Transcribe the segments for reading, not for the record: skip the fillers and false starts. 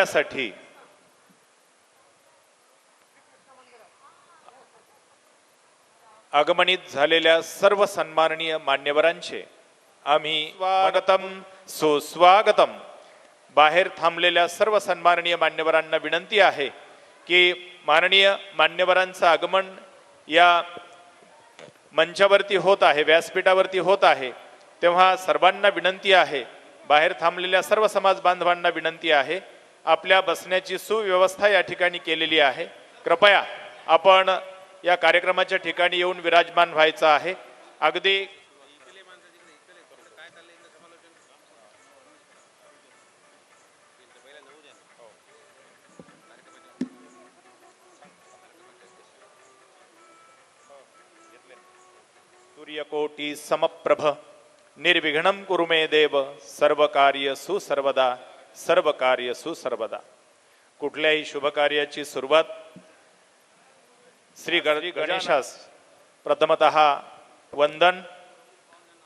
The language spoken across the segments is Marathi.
करण्यासाठी आगमनित झालेल्या सर्व सन्माननीय मान्यवरांचे आम्ही स्वागतम सुस्वागतम. बाहेर थांबलेल्या सर्व सन्माननीय मान्यवरांना विनंती आहे की माननीय मान्यवरांचं आगमन या मंचावरती होत आहे, व्यासपीठावरती होत आहे, तेव्हा सर्वांना विनंती आहे, बाहेर थांबलेल्या सर्व समाज बांधवांना विनंती आहे, आपल्या बसण्याची सुव्यवस्था या ठिकाणी केलेली आहे. कृपया आपण या कार्यक्रमाच्या ठिकाणी येऊन विराजमान व्हायचं आहे. अगदी सूर्यकोटी समप्रभ निर्विघ्नं कुरु मे देव सर्व कार्य सुसर्वदा सर्व कार्य सुसर्वदा. कुठल्याही शुभ कार्याची सुरुवात श्री गणेशास प्रथमतः वंदन.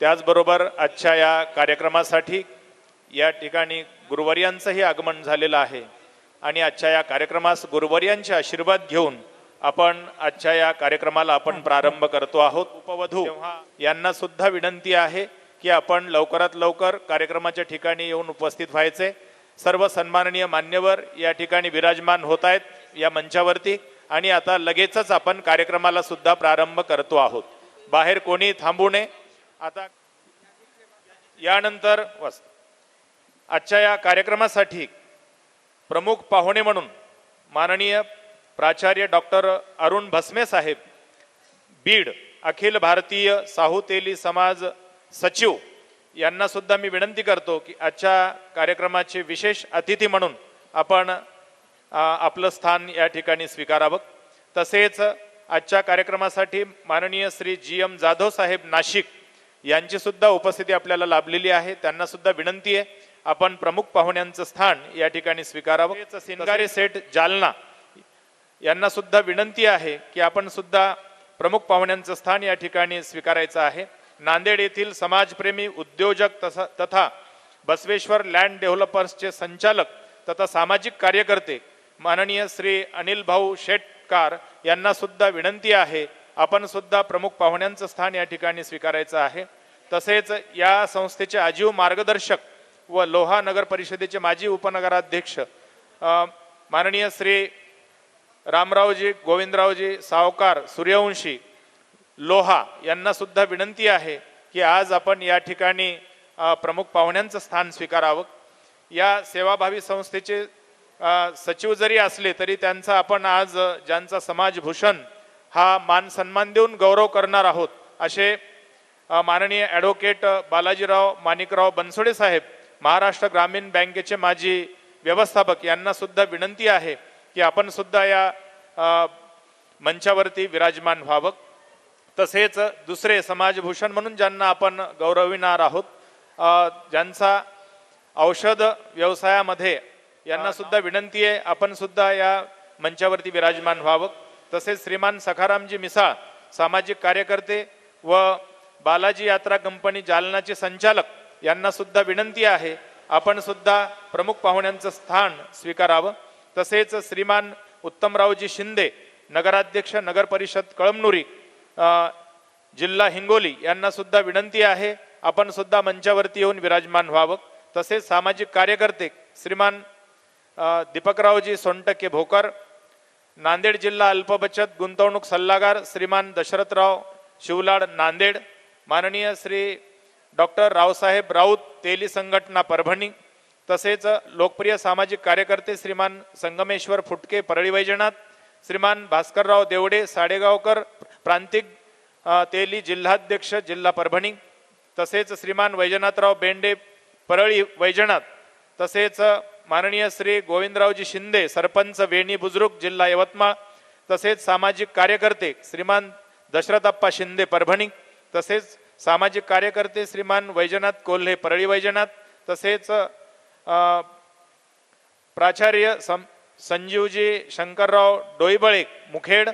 त्याचबरोबर आजच्या या कार्यक्रमासाठी या ठिकाणी गुरुवर्यांचंही आगमन झालेलं आहे आणि आजच्या या कार्यक्रमास गुरुवर्यांचे आशीर्वाद घेऊन आपण आजच्या या कार्यक्रमाला आपण प्रारंभ करतो आहोत. उपवधू यांना सुद्धा विनंती आहे की आपण लवकरात लवकर कार्यक्रमाच्या ठिकाणी येऊन उपस्थित व्हायचे. सर्व सन्माननीय मान्यवर या ठिकाणी विराजमान होत आहेत या मंचावरती आणि आता लगेचच आपण कार्यक्रमाला सुद्धा प्रारंभ करतो आहोत. बाहेर कोणी थांबू नये. आता यानंतर आजच्या या कार्यक्रमासाठी प्रमुख पाहुणे म्हणून माननीय प्राचार्य डॉक्टर अरुण भस्मे साहेब, बीड अखिल भारतीय साहू तेली समाज सचिव यांना सुद्धा मी विनंती करतो की आजच्या कार्यक्रमाचे विशेष अतिथी म्हणून आपण आपलं स्थान या ठिकाणी स्वीकारावं. तसेच आजच्या कार्यक्रमासाठी माननीय श्री GM जाधव साहेब नाशिक यांची सुद्धा उपस्थिती आपल्याला लाभलेली आहे. त्यांना सुद्धा विनंती आहे आपण प्रमुख पाहुण्यांचं स्थान या ठिकाणी स्वीकारावं. सिंगारे सेठ जालना यांना सुद्धा विनंती आहे की आपण सुद्धा प्रमुख पाहुण्यांचं स्थान या ठिकाणी स्वीकारायचं आहे. नांदेड येथील समाजप्रेमी उद्योजक तथा बसवेश्वर लँड डेव्हलपर्सचे संचालक तथा सामाजिक कार्यकर्ते माननीय श्री अनिल भाऊ शेटकार यांना सुद्धा विनंती आहे आपण सुद्धा प्रमुख पाहुण्यांचं स्थान या ठिकाणी स्वीकारायचं आहे. तसेच या संस्थेचे आजीव मार्गदर्शक व लोहा नगर परिषदेचे माजी उपनगराध्यक्ष माननीय श्री रामरावजी गोविंदरावजी सावकार सूर्यवंशी लोहा यांना सुद्धा विनंती आहे की आज आपण या ठिकाणी प्रमुख पाहुण्यांचं स्थान स्वीकारावं. या सेवाभावी संस्थेचे सचिव जरी असले तरी त्यांचा आपण आज ज्यांचा समाजभूषण हा मान सन्मान देऊन गौरव करणार आहोत असे माननीय ॲडव्होकेट बालाजीराव माणिकराव बनसोडे साहेब, महाराष्ट्र ग्रामीण बँकेचे माजी व्यवस्थापक यांना सुद्धा विनंती आहे की आपण सुद्धा या मंचावरती विराजमान व्हावं. तसेच दुसरे समाजभूषण म्हणून ज्यांना आपण गौरविणार आहोत, ज्यांचा औषध व्यवसायामध्ये यांना सुद्धा विनंती आहे आपण सुद्धा या मंचावरती विराजमान व्हावं. तसेच श्रीमान सखारामजी मिसाळ सामाजिक कार्यकर्ते व बालाजी यात्रा कंपनी जालनाचे संचालक यांना सुद्धा विनंती आहे आपण सुद्धा प्रमुख पाहुण्यांचं स्थान स्वीकारावं. तसेच श्रीमान उत्तमरावजी शिंदे नगराध्यक्ष नगर परिषद कळमनुरी जिल्हा हिंगोली यांना सुद्धा विनंती आहे आपण सुद्धा मंचावरती येऊन विराजमान व्हावं. तसेच सामाजिक कार्यकर्ते श्रीमान दीपकरावजी सोनटके भोकर, नांदेड जिल्हा अल्पबचत गुंतवणूक सल्लागार श्रीमान दशरथराव शिवलाड नांदेड, माननीय श्री डॉक्टर रावसाहेब राऊत तेली संघटना परभणी, तसेच लोकप्रिय सामाजिक कार्यकर्ते श्रीमान संगमेश्वर फुटके परळी वैजनाथ, श्रीमान भास्करराव देवडे साडेगावकर प्रांतिक तेली जिल्हाध्यक्ष जिल्हा परभणी, तसेच श्रीमान वैजनाथराव बेंडे परळी वैजनाथ, तसेच माननीय श्री गोविंदरावजी शिंदे सरपंच वेणी बुजुर्ग जिल्हा यवतमाळ, तसेच सामाजिक कार्यकर्ते श्रीमान दशरथप्पा शिंदे परभणी, तसेच सामाजिक कार्यकर्ते श्रीमान वैजनाथ कोल्हे परळी वैजनाथ, तसेच प्राचार्य संजीवजी शंकरराव डोईबळे मुखेड,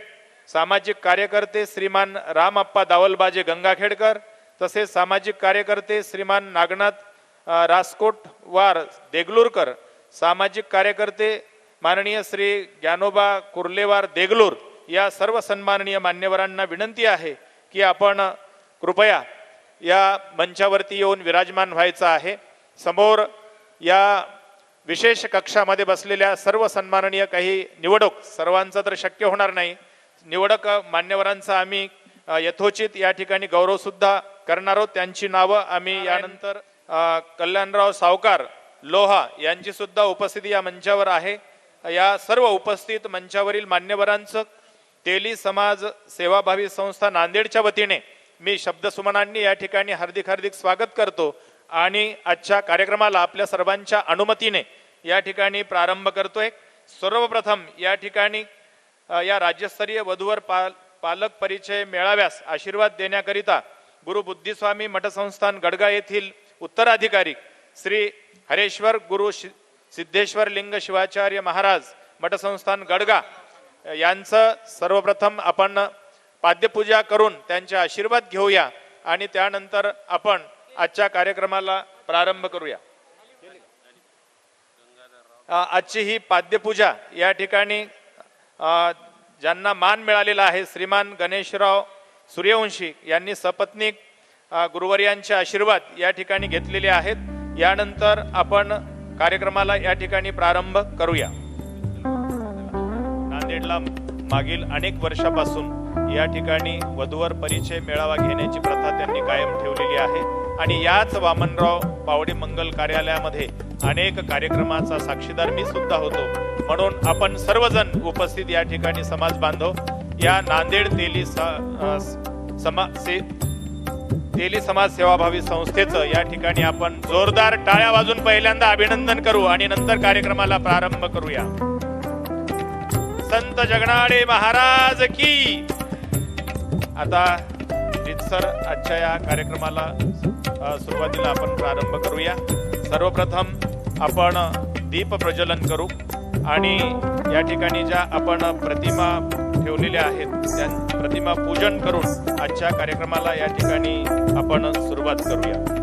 सामाजिक कार्यकर्ते श्रीमान रामप्पा दावलबाजे गंगाखेडकर, तसेच सामाजिक कार्यकर्ते श्रीमान नागनाथ रासकोटवार देगलूरकर, सामाजिक कार्यकर्ते माननीय श्री ज्ञानोबा कुर्लेवार देगलूर या सर्व सन्माननीय मान्यवरांना विनंती आहे की आपण कृपया या मंचावरती येऊन विराजमान व्हायचं आहे। समोर या विशेष कक्षामध्ये बसलेल्या सर्व सन्माननीय काही निवडक, सर्वांचं तर शक्य होणार नाही, निवडक मान्यवरांचा आम्ही यथोचित या ठिकाणी गौरव सुद्धा करणार आहोत। त्यांची नावं आम्ही यानंतर कल्याणराव सावकार लोहा यांची सुद्धा उपस्थिती या मंचावर आहे। या सर्व उपस्थित मंचावरील मान्यवरांचं तेली समाज सेवाभावी संस्था नांदेडच्या वतीने मी शब्दसुमनांनी या ठिकाणी हार्दिक हार्दिक स्वागत करतो आणि आजच्या कार्यक्रमाला आपल्या सर्वांच्या अनुमतीने या ठिकाणी प्रारंभ करतोय। सर्वप्रथम या ठिकाणी या राज्यस्तरीय वधूवर पालक परिचय मेळाव्यास आशीर्वाद देण्याकरिता गुरु बुद्धिस्वामी मठसंस्थान गडगा येथील उत्तराधिकारी श्री हरेश्वर गुरु सिद्धेश्वर लिंग शिवाचार्य महाराज मठसंस्थान गडगा यांचं सर्वप्रथम आपण पाद्यपूजा करून त्यांचे आशीर्वाद घेऊया आणि त्यानंतर आपण आजच्या कार्यक्रमाला प्रारंभ करूया। आजची ही पाद्यपूजा या ठिकाणी ज्यांना मान मिळालेला आहे श्रीमान गणेशराव सूर्यवंशी यांनी सपत्नीक गुरुवर्यांचे आशीर्वाद या ठिकाणी घेतलेले आहेत। यानंतर आपण कार्यक्रमाला या ठिकाणी प्रारंभ करूया। नांदेडला मागील अनेक वर्षापासून या ठिकाणी वधूवर परिचय मेळावा घेण्याची प्रथा त्यांनी कायम ठेवलेली आहे आणि याच वामनराव पावडे मंगल कार्यालयामध्ये अनेक कार्यक्रमाचा साक्षीदार मी सुद्धा होतो। म्हणून आपण सर्वजण उपस्थित या ठिकाणी समाज बांधव या नांदेड तेली समाज सेवाभावी संस्थेचं या ठिकाणी आपण जोरदार टाळ्या वाजून पहिल्यांदा अभिनंदन करू आणि नंतर कार्यक्रमाला प्रारंभ करूया। संत जगनाडे महाराज की। आता रितसर आजच्या या कार्यक्रमाला सुरुवातीला आपण प्रारंभ करूया। सर्वप्रथम आपण दीप प्रज्वलन करू आणि या ठिकाणी ज्या आपण प्रतिमा ठेवलेल्या आहेत त्या प्रतिमा पूजन करून आजच्या कार्यक्रमाला या ठिकाणी आपण सुरुवात करूया।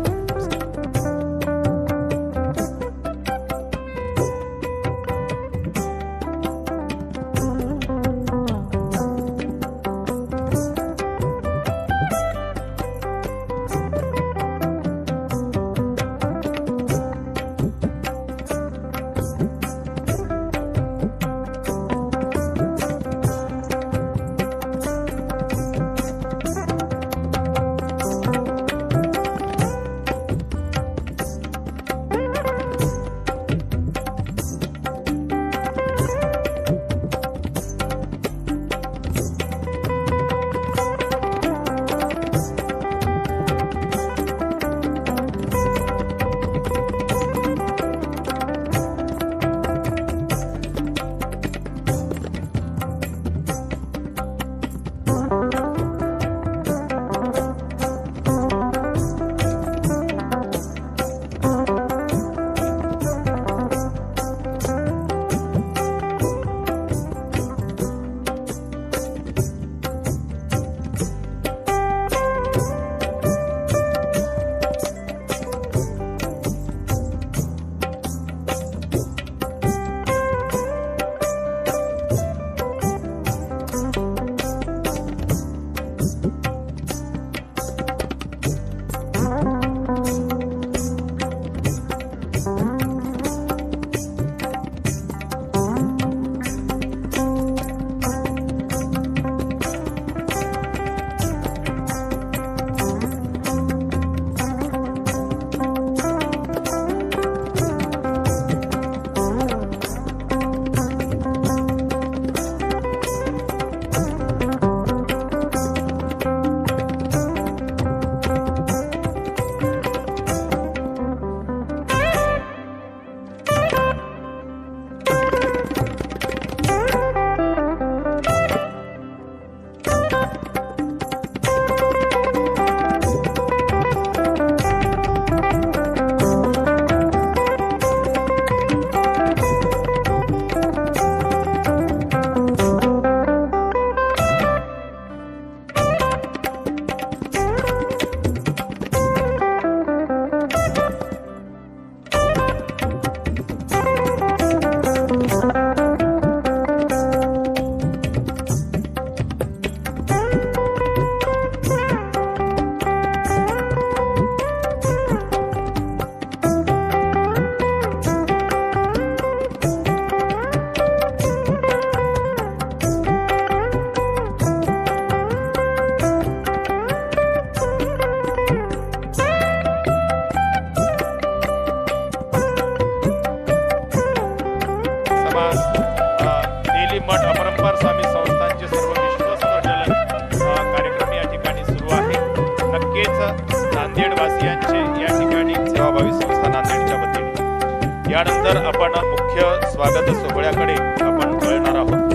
यानंतर आपण मुख्य स्वागत सोहळ्याकडे आपण वळणार आहोत.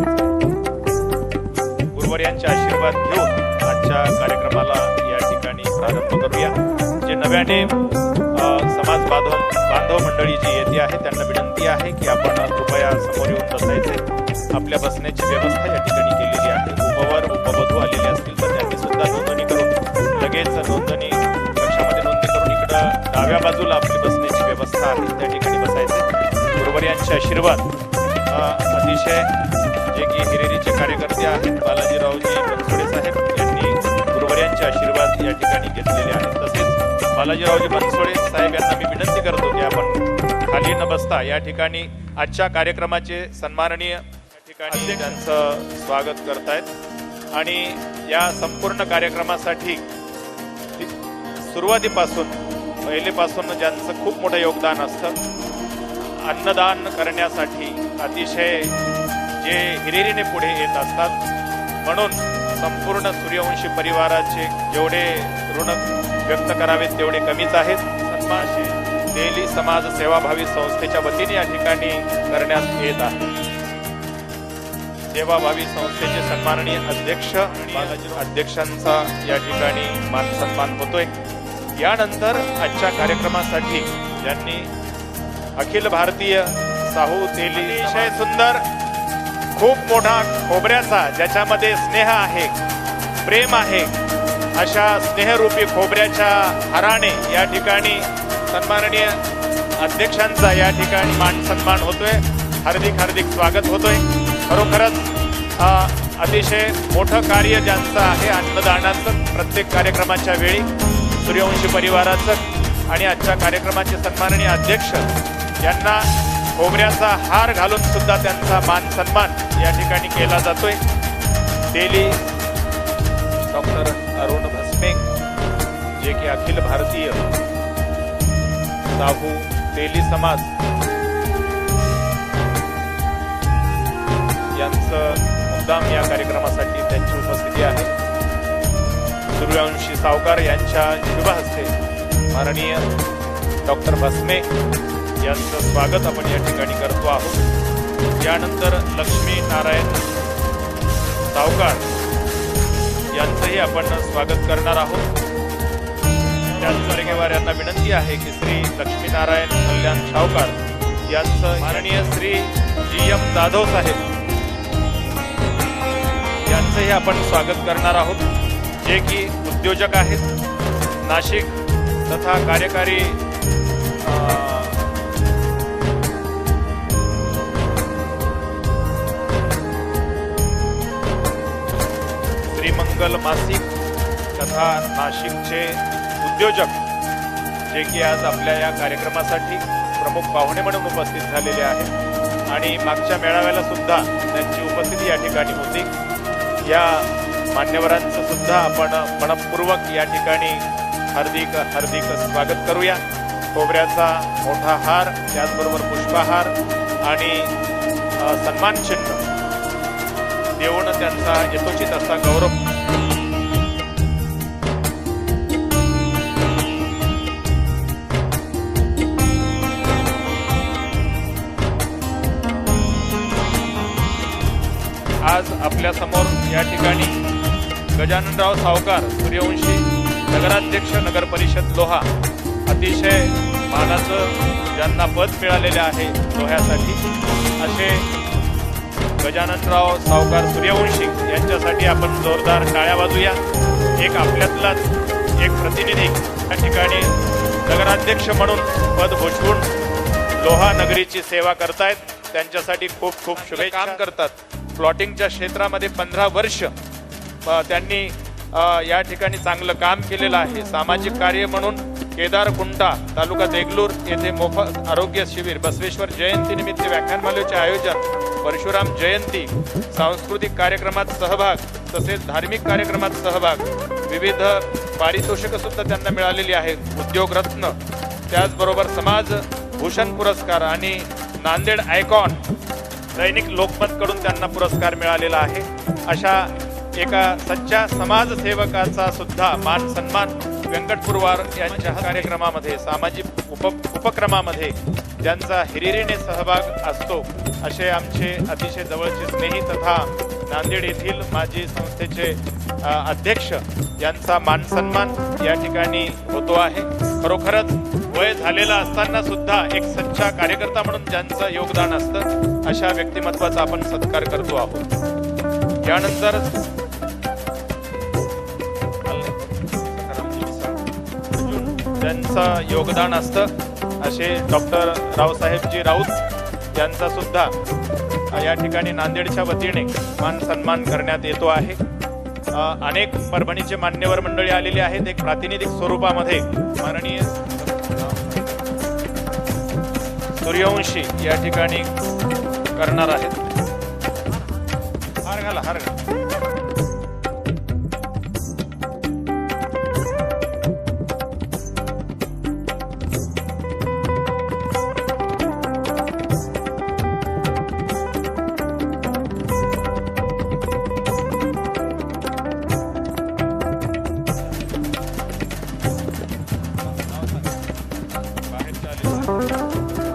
गुरुवर्यांचे आशीर्वाद घेऊन आजच्या कार्यक्रमाला या ठिकाणी प्रारंभ करूया. जे नव्याने समाज बांधव मंडळी जी येते आहे त्यांना विनंती आहे की आपण कृपया समोर येऊन बसायचे. आपल्या बसण्याची व्यवस्था या ठिकाणी केलेली आहे. उपवर उपवधू आलेले असतील तर त्यांनी सुद्धा नोंदणी करून लगेच नोंदणी कक्षामध्ये नोंदणी करून इकडं डाव्या बाजूला आपली बसण्याची व्यवस्था आहे त्या ठिकाणी बसायचे. गुरुवर्यांचे आशीर्वाद अतिशय जे की हिरेरीचे कार्यकर्ते आहेत बालाजीरावजी बनसोडे साहेब यांनी गुरुवर्यांचे आशीर्वाद या ठिकाणी घेतलेले आहेत. तसेच बालाजीरावजी बनसोडे साहेब यांना मी विनंती करतो की आपण खाली न बसता या ठिकाणी आजच्या कार्यक्रमाचे सन्माननीय ठिकाणी त्यांचं स्वागत करतायत आणि या संपूर्ण कार्यक्रमासाठी सुरुवातीपासून पहिलेपासून ज्यांचं खूप मोठं योगदान असतं अन्नदान करण्यासाठी अतिशय जे हिरिरीने पुढे येत असतात. म्हणून संपूर्ण सूर्यवंशी परिवाराचे जेवढे ऋण व्यक्त करावेत तेवढे कमीच आहेत. सन्मानशी तेली समाज सेवाभावी संस्थेच्या वतीने या ठिकाणी करण्यात येत आहे. सेवाभावी संस्थेचे सन्माननीय अध्यक्ष अध्यक्षांचा या ठिकाणी मान सन्मान होतोय. यानंतर आजच्या कार्यक्रमासाठी ज्यांनी अखिल भारतीय साहू तेली अतिशय सुंदर खूप मोठा खोबऱ्याचा ज्याच्यामध्ये स्नेह आहे प्रेम आहे अशा स्नेहरूपी खोबऱ्याच्या हाराने या ठिकाणी सन्माननीय अध्यक्षांचा या ठिकाणी मान सन्मान होतोय. हार्दिक स्वागत होतोय. खरोखरच अतिशय मोठं कार्य ज्यांचं आहे अन्नदानाचं प्रत्येक कार्यक्रमाच्या वेळी सूर्यवंशी परिवाराचं आणि आजच्या कार्यक्रमाचे सन्माननीय अध्यक्ष यांना खोबऱ्याचा हार घालून सुद्धा त्यांचा मान सन्मान या ठिकाणी केला जातोय. तेली डॉक्टर अरुण भस्मे जे की अखिल भारतीय साहू तेली समाज यांचं मुद्दाम या कार्यक्रमासाठी त्यांची उपस्थिती आहे. सूर्यवंशी सावकार यांच्या शुभहस्ते माननीय डॉक्टर भस्मे यांचं स्वागत आपण या ठिकाणी करतो आहोत. यानंतर लक्ष्मी नारायण सावकार यांचंही आपण स्वागत करणार आहोत. त्याचबरोबर यांना विनंती आहे की श्री लक्ष्मीनारायण कल्याण सावकार यांचं माननीय श्री GM जाधव साहेब यांचंही आपण स्वागत करणार आहोत. जे की उद्योजक आहेत नाशिक तथा कार्यकारी श्रीमंगल मासिक तथा नाशिकचे उद्योजक जे की आज आपल्या या कार्यक्रमासाठी प्रमुख पाहुणे म्हणून उपस्थित झालेले आहेत आणि मागच्या मेळाव्याला सुद्धा त्यांची उपस्थिती या ठिकाणी होती. या मान्यवरांचं सुद्धा आपण मनपूर्वक या ठिकाणी हार्दिक स्वागत करूया. खोबऱ्याचा मोठा हार त्याचबरोबर पुष्पहार आणि सन्मान चिन्ह देऊन त्यांचा यथोचित असा गौरव आज आपल्या समोर या ठिकाणी गजाननराव सावकार सूर्यवंशी नगराध्यक्ष नगर परिषद लोहा अतिशय मानाचं ज्यांना पद मिळालेले आहे लोह्यासाठी असे गजाननराव सावकार सूर्यवंशी यांच्यासाठी आपण जोरदार टाळ्या वाजूया. एक आपल्यातलाच एक प्रतिनिधी या ठिकाणी नगराध्यक्ष म्हणून पद भूषवून लोहा नगरीची सेवा करतायत. त्यांच्यासाठी खूप शुभेच्छा. काम करतात प्लॉटिंगच्या क्षेत्रामध्ये 15 वर्ष त्यांनी या ठिकाणी चांगलं काम केलेलं आहे. सामाजिक कार्य म्हणून केदारकुंटा तालुका देगलूर येथे मोफत आरोग्य शिबिर, बसवेश्वर जयंती निमित्त व्याख्यानमालेचे आयोजन, परशुराम जयंती, सांस्कृतिक कार्यक्रमात सहभाग तसेच धार्मिक कार्यक्रमात सहभाग, विविध पारितोषिक सुद्धा त्यांना मिळालेली आहेत. उद्योग रत्न त्याचबरोबर समाज भूषण पुरस्कार आणि नांदेड आयकॉन दैनिक लोकमत कडून त्यांना पुरस्कार मिळालेला आहे. अशा एका सच्चा समाजसेवकाचा सुद्धा मान सन्मान व्यंकटपुरवार यांच्या कार्यक्रमामध्ये सामाजिक उपक्रमामध्ये ज्यांचा हिरिरीने सहभाग असतो असे आमचे अतिशय जवळचे स्नेही तथा नांदेड येथील माजी संस्थेचे अध्यक्ष यांचा मान सन्मान या ठिकाणी होतो आहे। खरोखरच वय झालेला असताना सुद्धा एक सच्चा कार्यकर्ता म्हणून ज्यांचं योगदान असतं अशा व्यक्तिमत्वाचा आपण सत्कार करतो आहोत। यानंतर ज्यांचं योगदान असतं असे डॉक्टर रावसाहेबजी राऊत यांचा सुद्धा या ठिकाणी नांदेडच्या वतीने मान सन्मान करण्यात येतो आहे। अनेक परभणीचे मान्यवर मंडळी आलेली आहेत। एक प्रातिनिधिक स्वरूपामध्ये माननीय सूर्यवंशी या ठिकाणी करणार आहेत। हार घाला, हार घाला।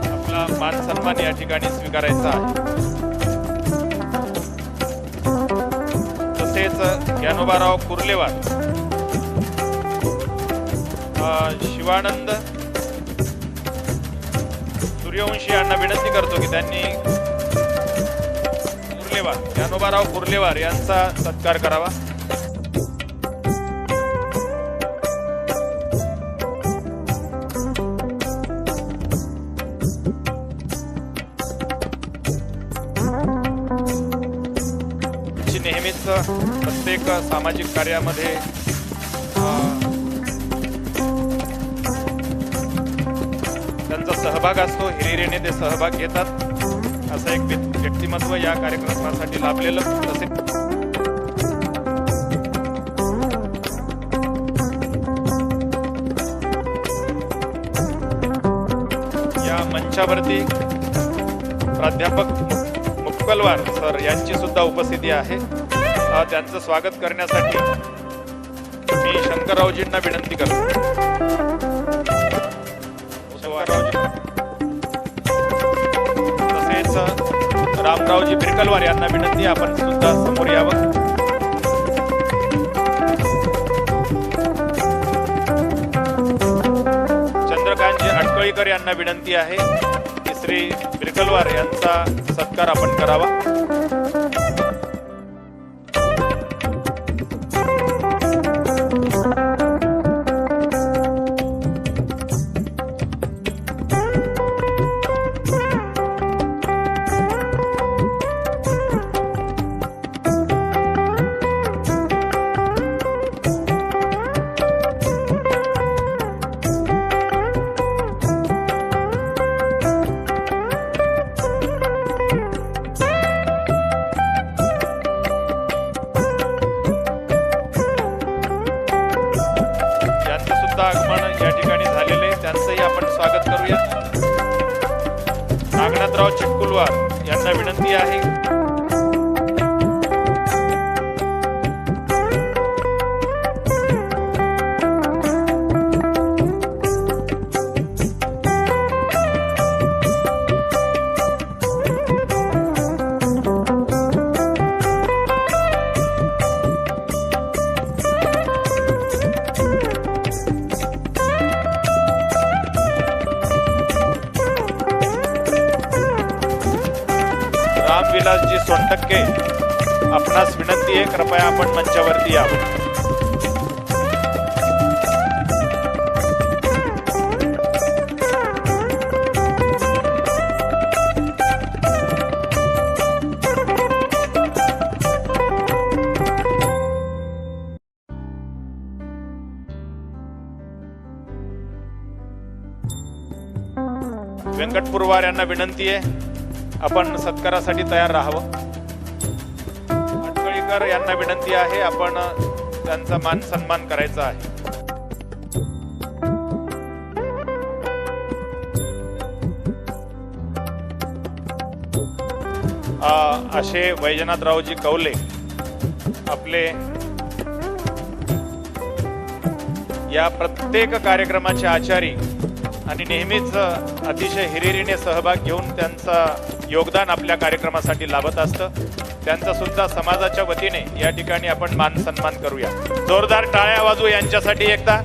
आपला मान सन्मान या ठिकाणी स्वीकारायचा आहे। तसेच ज्ञानोबाराव कुर्लेवार, शिवानंद सूर्यवंशी यांना विनंती करतो की त्यांनी ज्ञानोबाराव कुर्लेवार यांचा सत्कार करावा। नेहमीच प्रत्येक सामाजिक कार्यामध्ये त्यांचा सहभाग असतो, हिरिरीने ते सहभाग घेतात। असं एक व्यक्तिमत्व या कार्यक्रमासाठी लाभलेलं। तसे या मंचावरती प्राध्यापक मुक्कलवार सर यांची सुद्धा उपस्थिती आहे। त्यांचं स्वागत करण्यासाठी मी शंकररावजींना विनंती करतो। तसेच रामरावजी बिरकलवार यांना विनंती, आपण सुद्धा समोर यावं। चंद्रकांतजी अटकळीकर यांना विनंती आहे की श्री बिरकलवार यांचा सत्कार आपण करावा। आगमन या ठिकाणी झालेले, त्यांचंही आपण स्वागत करूया। नागनाथराव चिटकुलवार यांना विनंती आहे रामविलासजी सोनटक्के, आपणास विनंती आहे कृपया आपण मंचावरती यावं। व्यंकटपुरवार यांना विनंती आहे आपण सत्कारासाठी तयार राहावं। अटकळीकर यांना विनंती आहे आपण त्यांचा मान सन्मान करायचा आहे। असे वैजनाथरावजी कौले आपले या प्रत्येक कार्यक्रमाचे आचारी आणि नेहमीच अतिशय हिरिरीने सहभाग घेऊन त्यांचं योगदान आपल्या कार्यक्रमासाठी लाभत असतं. त्यांचा सुद्धा समाजाच्या वतीने या ठिकाणी आपण मान सन्मान करूया. जोरदार टाळ्या वाजू यांच्यासाठी एकदा.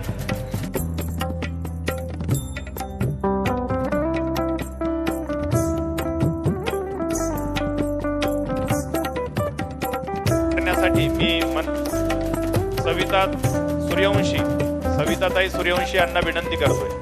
करण्यासाठी मी सविताताई सूर्यवंशी यांना विनंती करतोय.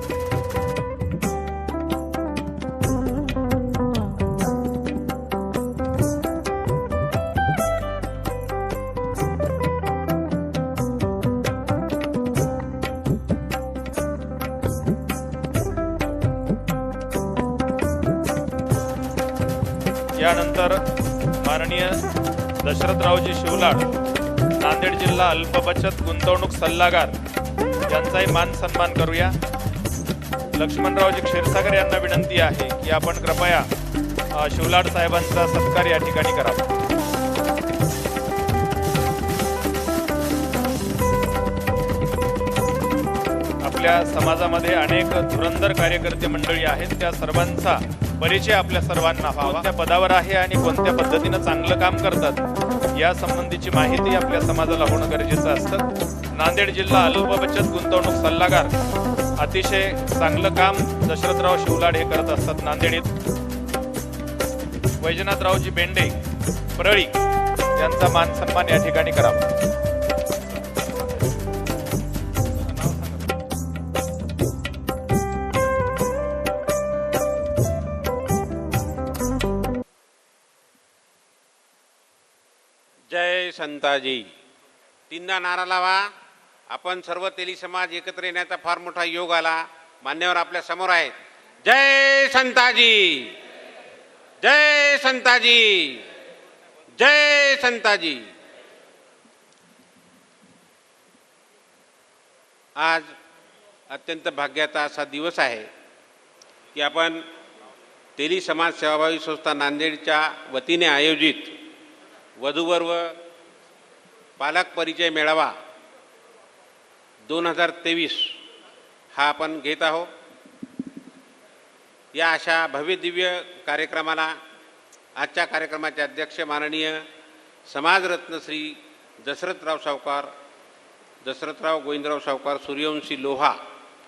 यानंतर माननीय दशरथरावजी शिवलाड, नांदेड जिल्हा अल्पबचत गुंतवणूक सल्लागार यांचाही मान सन्मान करूया. लक्ष्मणरावजी क्षीरसागर यांना विनंती आहे की आपण कृपया शिवलाड साहेबांचा सत्कार या ठिकाणी करावा. आपल्या समाजामध्ये अनेक धुरंधर कार्यकर्ते मंडळी आहेत. त्या सर्वांचा परिचय आपल्या सर्वांना व्हावा. त्या पदावर आहे आणि कोणत्या पद्धतीनं चांगलं काम करतात या संबंधीची माहिती आपल्या समाजाला होणं गरजेचं असतं. नांदेड जिल्हा अल्पबचत गुंतवणूक सल्लागार अतिशय चांगलं काम दशरथराव शिवलाड हे करत असतात नांदेडीत. वैजनाथरावजी बेंडे परळी यांचा मान सन्मान या ठिकाणी करावा. जय संताजी. तीनदा नारा लावा. आपण सर्व तेली समाज एकत्र येण्याचा फार मोठा योग आला. मान्यवर आपल्या समोर आहेत. जय संताजी, जय संताजी, जय संताजी. आज अत्यंत भाग्याचा असा दिवस आहे की आपण तेली समाज सेवाभावी संस्था नांदेडच्या वतीने आयोजित वधूवर व पालक परिचय मेळावा 2023 हा आपण घेत आहोत. या अशा भव्य दिव्य कार्यक्रमाला आजच्या कार्यक्रमाचे अध्यक्ष माननीय समाजरत्न श्री दशरथराव गोविंदराव सावकार सूर्यवंशी लोहा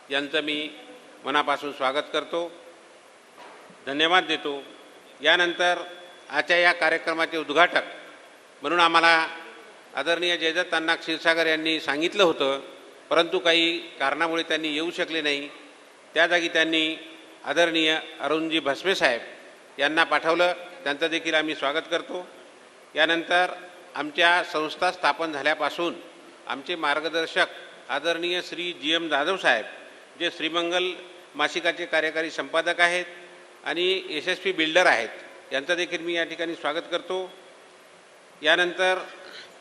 यांचं मी मनापासून स्वागत करतो, धन्यवाद देतो. यानंतर आजच्या या कार्यक्रमाचे उद्घाटक म्हणून आम्हाला आदरणीय जयदत्त अण्णा क्षीरसागर यांनी सांगितलं होतं, परंतु काही कारणामुळे त्यांनी येऊ शकले नाही. त्या जागी त्यांनी आदरणीय अरुणजी भस्मे साहेब यांना पाठवलं. त्यांचं देखील आम्ही स्वागत करतो. यानंतर आमच्या संस्था स्थापन झाल्यापासून आमचे मार्गदर्शक आदरणीय श्री GM जाधव साहेब, जे श्रीमंगल मासिकाचे कार्यकारी संपादक आहेत आणि यशस्वी बिल्डर आहेत, यांचं देखील मी या ठिकाणी स्वागत करतो. यानंतर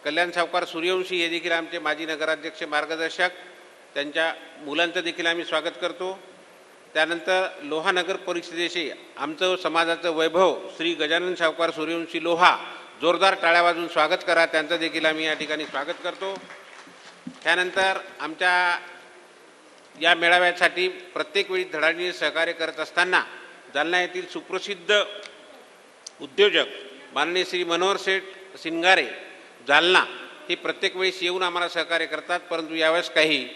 कल्याण सावकार सूर्यवंशी हे देखील आमचे माजी नगराध्यक्ष मार्गदर्शक, त्यांच्या मुलांचं देखील आम्ही स्वागत करतो. त्यानंतर लोहा नगर परिषदेचे आमचं समाजाचं वैभव श्री गजानन सावकार सूर्यवंशी लोहा, जोरदार टाळ्या वाजून स्वागत करा, त्यांचं देखील आम्ही या ठिकाणी स्वागत करतो. त्यानंतर आमच्या या मेळाव्यासाठी प्रत्येक वेळी धडाडीने सहकार्य करत असताना जालना येथील सुप्रसिद्ध उद्योजक माननीय श्री मनोहर शेठ सिंगारे जालना हे प्रत्येक वेळेस येऊन आम्हाला सहकार्य करतात, परंतु यावेळेस काही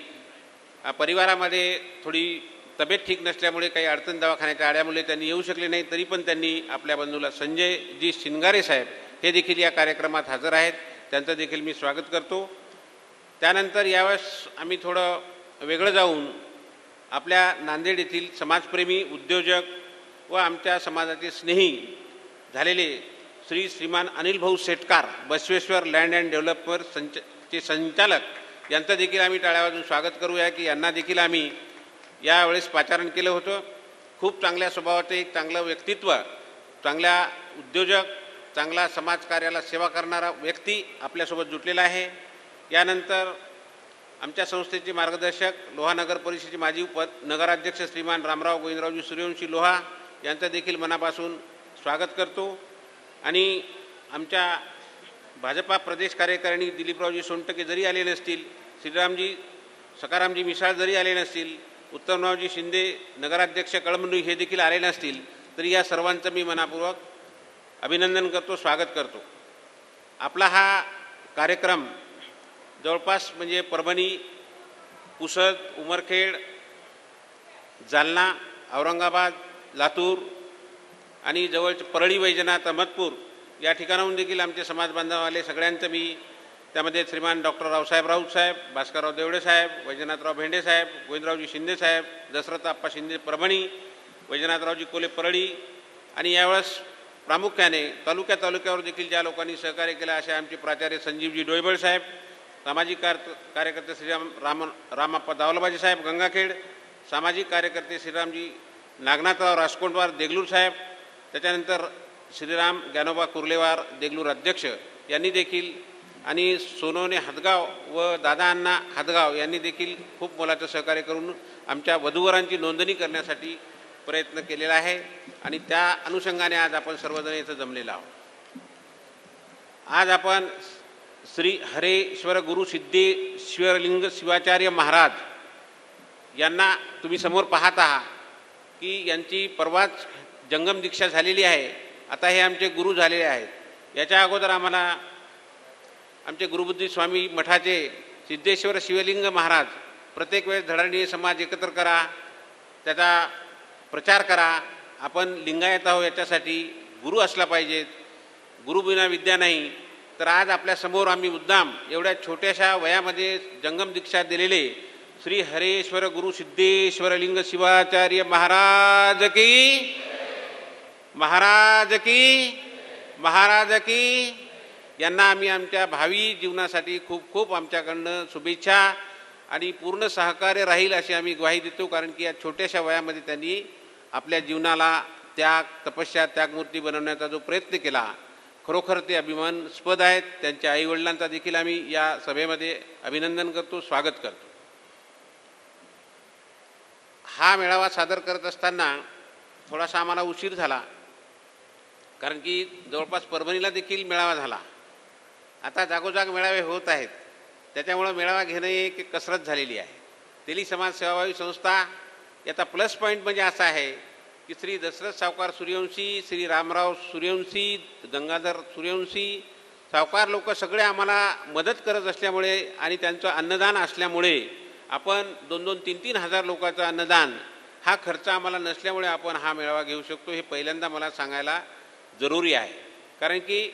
परिवारामध्ये थोडी तब्येत ठीक नसल्यामुळे काही अडचण दवाखान्याच्या आड्यामुळे त्यांनी येऊ शकले नाही. तरी पण त्यांनी आपल्या बंधूला संजयजी सिंगारे साहेब हे देखील या कार्यक्रमात हजर आहेत, त्यांचं देखील मी स्वागत करतो. त्यानंतर यावेळेस आम्ही थोडं वेगळं जाऊन आपल्या नांदेड येथील समाजप्रेमी उद्योजक व आमच्या समाजाचे स्नेही झालेले श्रीमान अनिल भाऊ सेटकार, बसवेश्वर लँड अँड डेव्हलपर चे संचालक यांचं देखील आम्ही टाळ्या वाजून स्वागत करूया की यांना देखील आम्ही यावेळेस पाचारण केलं होतं. खूप चांगल्या स्वभावाचे, एक चांगलं व्यक्तित्व, चांगल्या उद्योजक, चांगला समाजकार्याला सेवा करणारा व्यक्ती आपल्यासोबत जुटलेला आहे. यानंतर आमच्या संस्थेचे मार्गदर्शक लोहा नगर परिषदेचे माजी नगराध्यक्ष श्रीमान रामराव गोविंदरावजी सूर्यवंशी लोहा यांचं देखील मनापासून स्वागत करतो. आणि आमच्या भाजपा प्रदेश कार्यकारिणी दिलीपरावजी सोनटके जरी आले नसतील, सकारामजी मिसाळ जरी आले नसतील उत्तमरावजी शिंदे नगराध्यक्ष कळमनुरी हे देखील आले नसतील तरी या सर्वांचं मी मनापूर्वक अभिनंदन करतो, स्वागत करतो. आपला हा कार्यक्रम जवळपास म्हणजे परभणी, पुसद, उमरखेड, जालना, औरंगाबाद, लातूर आणि जवळचे परळी, वैजनाथ, अहमदपूर या ठिकाणाहून देखील आमचे समाज बांधव आले. सगळ्यांचं मी त्यामध्ये श्रीमान डॉक्टर रावसाहेब राऊत साहेब, भास्करराव देवडे साहेब, वैजनाथराव भेंडे साहेब, गोविंदरावजी शिंदे साहेब, दशरथ आप्पा शिंदे परभणी, वैजनाथरावजी कोले परळी आणि यावेळेस प्रामुख्याने तालुक्यावर देखील ज्या लोकांनी सहकार्य केलं असे आमचे प्राचार्य संजीवजी डोईबळ साहेब, सामाजिक कार्यकर्ते रामप्पा दावलबाजी साहेब गंगाखेड, सामाजिक कार्यकर्ते श्रीरामजी नागनाथराव राजकोंडवार देगलूर साहेब, त्याच्यानंतर श्रीराम ज्ञानोबा कुर्लेवार देगलूर अध्यक्ष यांनी देखील आणि सोनवणे हातगाव व दादा अण्णा हातगाव यांनी देखील खूप मोलाचं सहकार्य करून आमच्या वधूवरांची नोंदणी करण्यासाठी प्रयत्न केलेला आहे आणि त्या अनुषंगाने आज आपण सर्वजण इथं जमलेलो आहोत. आज आपण श्री हरेश्वर गुरु सिद्धेश्वरलिंग शिवाचार्य महाराज यांना तुम्ही समोर पाहत आहात की यांची परवाच जंगम दीक्षा झालेली आहे. आता हे आमचे गुरु झालेले आहेत. याच्या अगोदर आम्हाला आमचे गुरुबुद्धी स्वामी मठाचे सिद्धेश्वर शिवलिंग महाराज प्रत्येक वेळेस धडाडीय समाज एकत्र करा, त्याचा प्रचार करा, आपण लिंगायत आहो याच्यासाठी गुरु असला पाहिजेत, गुरुबिना विद्या नाही. तर आज आपल्यासमोर आम्ही मुद्दाम एवढ्या छोट्याशा वयामध्ये जंगम दीक्षा दिलेले श्री हरेश्वर गुरु सिद्धेश्वरलिंग शिवाचार्य महाराज की महाराज की महाराज की यांना आम्ही आमच्या भावी जीवनासाठी खूप खूप आमच्याकडनं शुभेच्छा आणि पूर्ण सहकार्य राहील अशी आम्ही ग्वाही देतो. कारण की या छोट्याशा वयामध्ये त्यांनी आपल्या जीवनाला त्याग, तपस्या, त्यागमूर्ती बनवण्याचा जो प्रयत्न केला, खरोखर ते अभिमानास्पद आहेत. त्यांच्या आईवडिलांचा देखील आम्ही या सभेमध्ये अभिनंदन करतो, स्वागत करतो. हा मेळावा सादर करत असताना थोडासा आम्हाला उशीर झाला, कारण की जवळपास परभणीला देखील मेळावा झाला. आता जागोजाग मेळावे होत आहेत, त्याच्यामुळं मेळावा घेणं एक कसरत झालेली आहे. तेली समाज सेवाभावी संस्था याचा प्लस पॉईंट म्हणजे असा आहे की श्री दशरथ सावकार सूर्यवंशी, श्री रामराव सूर्यवंशी, गंगाधर सूर्यवंशी सावकार लोक सगळे आम्हाला मदत करत असल्यामुळे आणि त्यांचं अन्नदान असल्यामुळे आपण 2-2, 3-3 हजार लोकांचं अन्नदान हा खर्च आम्हाला नसल्यामुळे आपण हा मेळावा घेऊ शकतो. हे पहिल्यांदा मला सांगायला जरुरी आहे. कारण की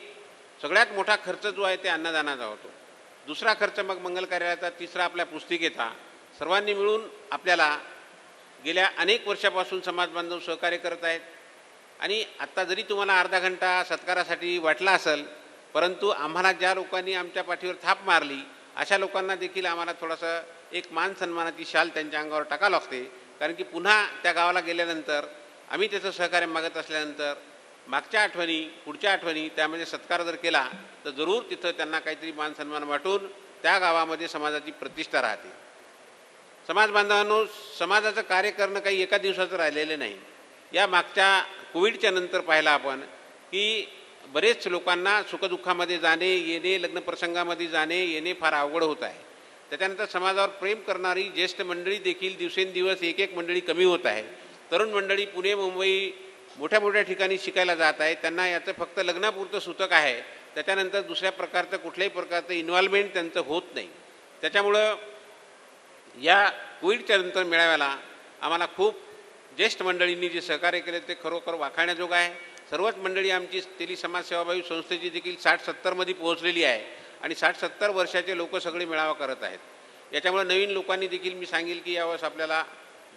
सगळ्यात मोठा खर्च जो आहे ते अन्नदानाचा होतो. दुसरा खर्च मग मंगल कार्यालयाचा, तिसरा आपल्या पुस्तिकेचा. सर्वांनी मिळून आपल्याला गेल्या अनेक वर्षापासून समाज बांधव सहकार्य करत आहेत आणि आत्ता जरी तुम्हाला अर्धा घंटा सत्कारासाठी वाटला असेल, परंतु आम्हाला ज्या लोकांनी आमच्या पाठीवर थाप मारली अशा लोकांना देखील आम्हाला थोडंसं एक मान सन्मानाची शाल त्यांच्या अंगावर टाकावं लागते. कारण की पुन्हा त्या गावाला गेल्यानंतर आम्ही त्याचं सहकार्य मागत असल्यानंतर मागच्या आठवणी, पुढच्या आठवणी त्यामध्ये सत्कार जर केला तर जरूर तिथं त्यांना काहीतरी मान सन्मान वाटून त्या गावामध्ये समाजाची प्रतिष्ठा राहते. समाज बांधवांनो, समाजाचं कार्य करणं काही एका दिवसाचं राहिलेलं नाही. या मागच्या कोविडच्या नंतर पाहिलं आपण की बरेच लोकांना सुखदुःखामध्ये जाणे येणे, लग्नप्रसंगामध्ये जाणे येणे फार अवघड होत आहे. त्याच्यानंतर समाजावर प्रेम करणारी ज्येष्ठ मंडळी देखील दिवसेंदिवस एक एक मंडळी कमी होत आहे. तरुण मंडळी पुणे, मुंबई मोठ्या मोठ्या ठिकाणी शिकायला जात आहे. त्यांना याचं फक्त लग्नापुरतं सूतक आहे, त्याच्यानंतर दुसऱ्या प्रकारचं कुठल्याही प्रकारचं इन्व्हॉल्वमेंट त्यांचं होत नाही. त्याच्यामुळं या कोविडच्या नंतर मेळाव्याला आम्हाला खूप ज्येष्ठ मंडळींनी जे सहकार्य केले ते खरोखर वाखाणण्याजोगं आहे. सर्वच मंडळी आमची तेली समाज सेवाभावी संस्थेची देखील 60-70 पोहोचलेली आहे आणि 60-70 वर्षाचे लोक सगळे मेळावा करत आहेत. याच्यामुळे नवीन लोकांनी देखील मी सांगेल की यावेळेस आपल्याला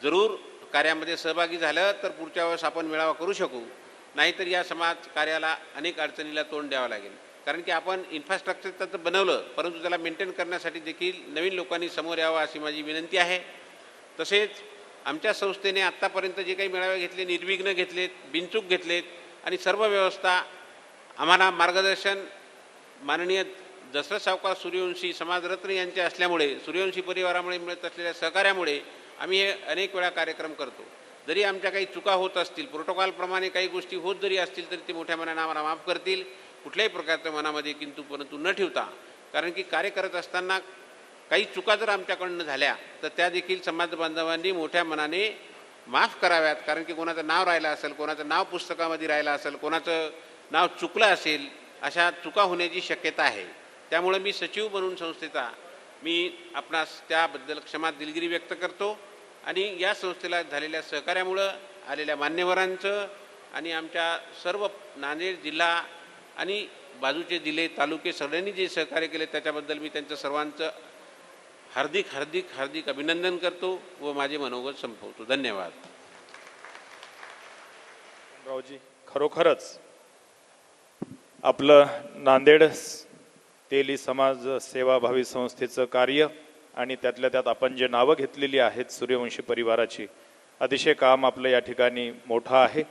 जरूर कार्यामध्ये सहभागी झालं तर पुढच्या वेळेस आपण मेळावा करू शकू, नाहीतर या समाज कार्याला अनेक अडचणीला तोंड द्यावं लागेल. कारण की आपण इन्फ्रास्ट्रक्चर तर बनवलं, परंतु त्याला मेंटेन करण्यासाठी देखील नवीन लोकांनी समोर यावं अशी माझी विनंती आहे. तसेच आमच्या संस्थेने आत्तापर्यंत जे काही मेळावे घेतले निर्विघ्न घेतलेत, बिनचूक घेतलेत आणि सर्व व्यवस्था आम्हाला मार्गदर्शन माननीय दशरथ सावकार सूर्यवंशी समाजरत्न यांचे असल्यामुळे, सूर्यवंशी परिवारामुळे मिळत असलेल्या सहकार्यामुळे आम्ही हे अनेक वेळा कार्यक्रम करतो. जरी आमच्या काही चुका होत असतील, प्रोटोकॉलप्रमाणे काही गोष्टी होत जरी असतील तरी ते मोठ्या मनाने आम्हाला माफ करतील. कुठल्याही प्रकारच्या मनामध्ये किंतु परंतु न ठेवता, कारण की कार्य करत असताना काही चुका जर आमच्याकडनं झाल्या तर त्या देखील समाज बांधवांनी मोठ्या मनाने माफ कराव्यात. कारण की कोणाचं नाव राहिलं असेल, कोणाचं नाव पुस्तकामध्ये राहिलं असेल, कोणाचं नाव चुकलं असेल, अशा चुका होण्याची शक्यता आहे. त्यामुळे मी सचिव बनून संस्थेचा मी आपणास त्याबद्दल क्षमा दिलगिरी व्यक्त करतो आणि या संस्थेला झालेल्या सहकार्यामुळं आलेल्या मान्यवरांचं आणि आमच्या सर्व नांदेड जिल्हा आणि बाजूचे जिल्हे तालुके सगळ्यांनी जे सहकार्य केले त्याच्याबद्दल मी त्यांचं सर्वांचं हार्दिक हार्दिक हार्दिक अभिनंदन करतो व माझे मनोगत संपवतो. धन्यवाद. रावजी, खरोखरच आपलं नांदेड तेली समाज सेवाभावी संस्थेचं कार्य आणि त्यातल्या त्यात आपण जे नावं घेतलेली आहेत सूर्यवंशी परिवाराची, अतिशय काम आपलं या ठिकाणी मोठं आहे.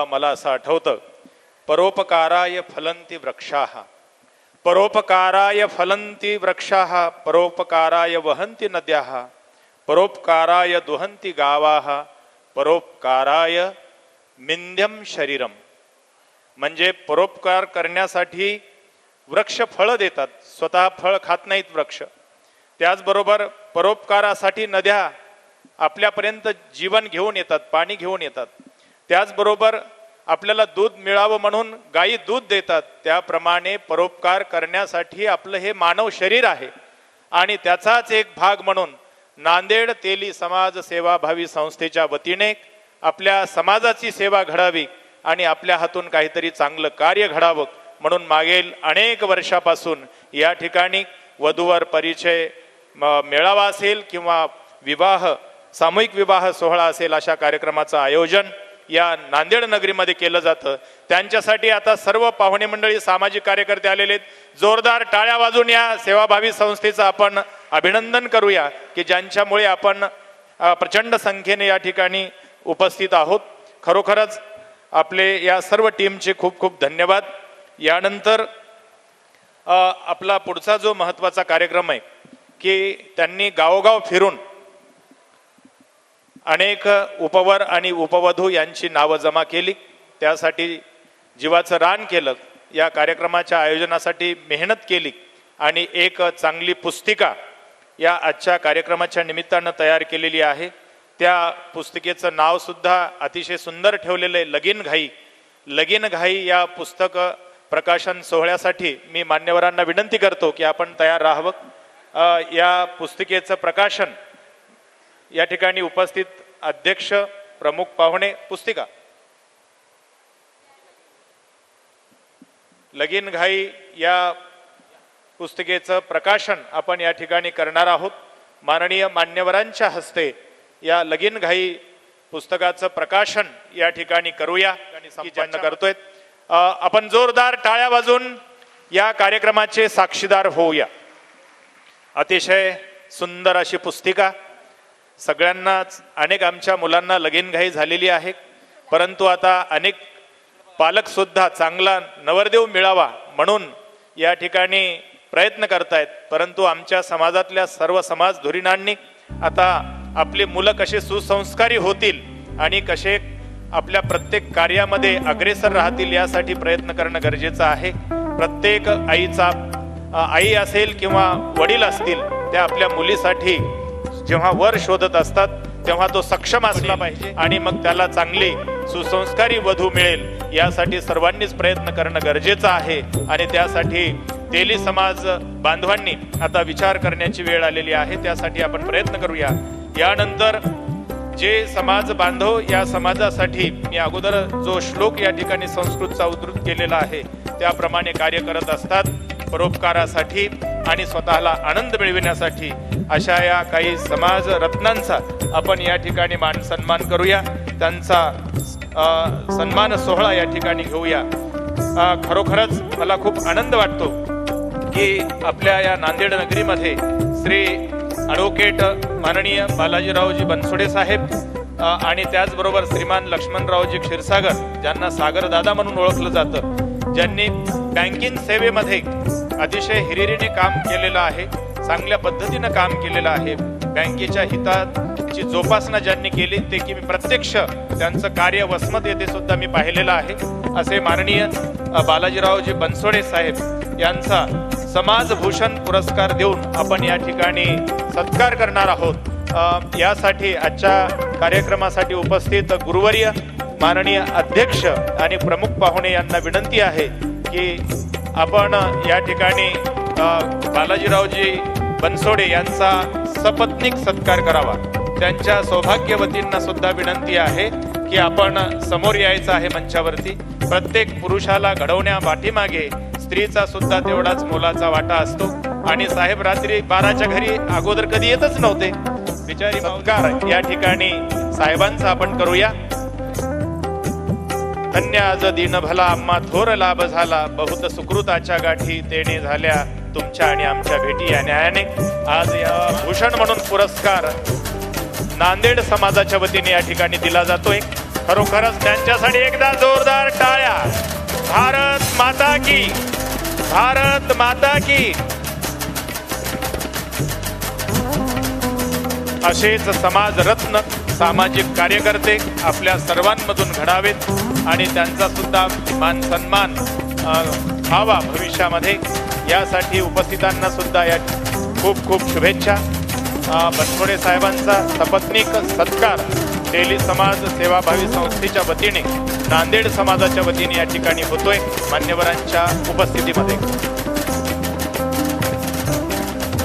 मला असं आठवतं, परोपकाराय फलंती वृक्षाः, परोपकाराय फलंती वृक्षाः, परोपकाराय वहन्ति नद्याः, परोपकाराय दुहन्ति गावाः, परोपकाराय मिंद्यम शरीरम. म्हणजे परोपकार करण्यासाठी वृक्ष फळं देतात, स्वतः फळ खात नाहीत वृक्ष. त्याचबरोबर परोपकारासाठी नद्या आपल्यापर्यंत जीवन घेऊन येतात, पाणी घेऊन येतात. त्याचबरोबर आपल्याला दूध मिळावं म्हणून गायी दूध देतात. त्याप्रमाणे परोपकार करण्यासाठी आपलं हे मानव शरीर आहे आणि त्याचाच एक भाग म्हणून नांदेड तेली समाज सेवाभावी संस्थेच्या वतीने आपल्या समाजाची सेवा घडावी आणि आपल्या हातून काहीतरी चांगलं कार्य घडावं म्हणून मागील अनेक वर्षापासून या ठिकाणी वधूवर परिचय मेळावा असेल किंवा विवाह, सामूहिक विवाह सोहळा असेल, अशा कार्यक्रमाचं आयोजन या नांदेड नगरीमध्ये केलं जातं. त्यांच्यासाठी आता सर्व पाहुणे मंडळी, सामाजिक कार्यकर्ते आलेले आहेत. जोरदार टाळ्या वाजून या सेवाभावी संस्थेचं आपण अभिनंदन करूया की ज्यांच्यामुळे आपण प्रचंड संख्येने या ठिकाणी उपस्थित आहोत. खरोखरच आपले या सर्व टीमचे खूप खूप धन्यवाद. यानंतर आपला पुढचा जो महत्त्वाचा कार्यक्रम आहे की त्यांनी गावोगाव फिरून अनेक उपवर आणि उपवधू यांची नावं जमा केली, त्यासाठी जीवाचं रान केलं, या कार्यक्रमाच्या आयोजनासाठी मेहनत केली आणि एक चांगली पुस्तिका या आजच्या कार्यक्रमाच्या निमित्तानं तयार केलेली आहे. त्या पुस्तिकेचं नाव सुद्धा अतिशय सुंदर ठेवलेलं आहे, लगीन घाई. लगीन घाई या पुस्तक प्रकाशन सोहळ्यासाठी मी मान्यवरांना विनंती करतो की आपण तयार राहावं. या पुस्तिकेचं प्रकाशन या ठिकाणी उपस्थित अध्यक्ष, प्रमुख पाहुणे, पुस्तिका लगीन घाई या पुस्तिकेचं प्रकाशन आपण या ठिकाणी करणार आहोत. माननीय मान्यवरांच्या हस्ते या लगीन घाई पुस्तकाचं प्रकाशन या ठिकाणी करूया की ज्यांना करतोय. आपण जोरदार टाळ्या वाजून या कार्यक्रमाचे साक्षीदार होऊया. अतिशय सुंदर अशी पुस्तिका. सगळ्यांनाच, अनेक आमच्या मुलांना लगीनघाई झालेली आहे, परंतु आता अनेक पालक सुद्धा चांगला नवरदेव मिळावा म्हणून या ठिकाणी प्रयत्न करतायत. परंतु आमच्या समाजातल्या सर्व समाज धुरीणांनी आता आपली मुलं कसे सुसंस्कारी होतील आणि कसे आपल्या प्रत्येक कार्यामध्ये अग्रेसर राहतील यासाठी प्रयत्न करणं गरजेचं आहे. प्रत्येक आई असेल किंवा वडील असतील, त्या आपल्या मुलीसाठी जेव्हा वर शोधत असतात तेव्हा तो सक्षम असला पाहिजे आणि मग त्याला चांगली सुसंस्कारी वधू मिळेल यासाठी सर्वांनीच प्रयत्न करणं गरजेचं आहे. आणि त्यासाठी तेली समाज बांधवांनी आता विचार करण्याची वेळ आलेली आहे, त्यासाठी आपण प्रयत्न करूया. यानंतर जे समाज बांधव या समाजासाठी मी अगोदर जो श्लोक या ठिकाणी संस्कृतचा उद्धृत केलेला आहे त्याप्रमाणे कार्य करत असतात, परोपकारासाठी आणि स्वतःला आनंद मिळविण्यासाठी. अशा या काही समाज रत्नांचा आपण या ठिकाणी मान सन्मान करूया, त्यांचा सन्मान सोहळा या ठिकाणी घेऊया. खरोखरच मला खूप आनंद वाटतो की आपल्या या नांदेड नगरीमध्ये श्री ॲडव्होकेट माननीय बालाजीरावजी बनसोडे साहेब आणि त्याचबरोबर श्रीमान लक्ष्मणरावजी क्षीरसागर, ज्यांना सागर दादा म्हणून ओळखलं जातं, ज्यांनी बँकिंग सेवेमध्ये अतिशय हिरिरीने काम केलेलं आहे, चांगल्या पद्धतीनं काम केलेलं आहे. बँकेच्या हिताची जोपासना ज्यांनी केली ते की मी प्रत्यक्ष त्यांचं कार्य वसमत येथे सुद्धा मी पाहिलेलं आहे. असे माननीय बालाजीरावजी बनसोडे साहेब यांचा समाजभूषण पुरस्कार देऊन आपण या ठिकाणी सत्कार करणार आहोत। यासाठी आजच्या कार्यक्रमासाठी उपस्थित गुरुवर्य, माननीय अध्यक्ष आणि प्रमुख पाहुणे यांना विनंती आहे की आपण या ठिकाणी बालाजीरावजी बनसोडे यांचा सपत्नीक सत्कार करावा। त्यांच्या सौभाग्यवतींना सुद्धा विनंती आहे की आपण समोर यायचं आहे मंचावरती। प्रत्येक पुरुषाला घडवण्या पाठीमागे स्त्रीचा सुद्धा तेवढाच मोलाचा वाटा असतो आणि साहेब रात्री 12च्या घरी अगोदर कधी येतच नव्हते बिचारी। सत्कार या ठिकाणी साहेबांचा आपण करूया। धन्य आज दिन भला आम्हा थोर लाभ झाला, बहुत सुकृताच्या गाठी तेने झाल्या तुमच्या आणि आमच्या भेटी या न्यायाने। आज या भूषण म्हणून पुरस्कार नांदेड समाजाच्या वतीने या ठिकाणी दिला जातोय। खरोखरच त्यांच्यासाठी एकदा जोरदार टाळ्या। भारत माता की, भारत माता की। असेच समाज रत्न सामाजिक कार्यकर्ते आपल्या सर्वांमधून घडावेत आणि त्यांचा सुद्धा मान सन्मान व्हावा भविष्यामध्ये। यासाठी उपस्थितांना सुद्धा या खूप खूप शुभेच्छा। बनसोडे साहेबांचा सपत्नीक सत्कार तेली समाज सेवाभावी संस्थेच्या वतीने नांदेड समाजाच्या वतीने या ठिकाणी होतोय मान्यवरांच्या उपस्थितीमध्ये।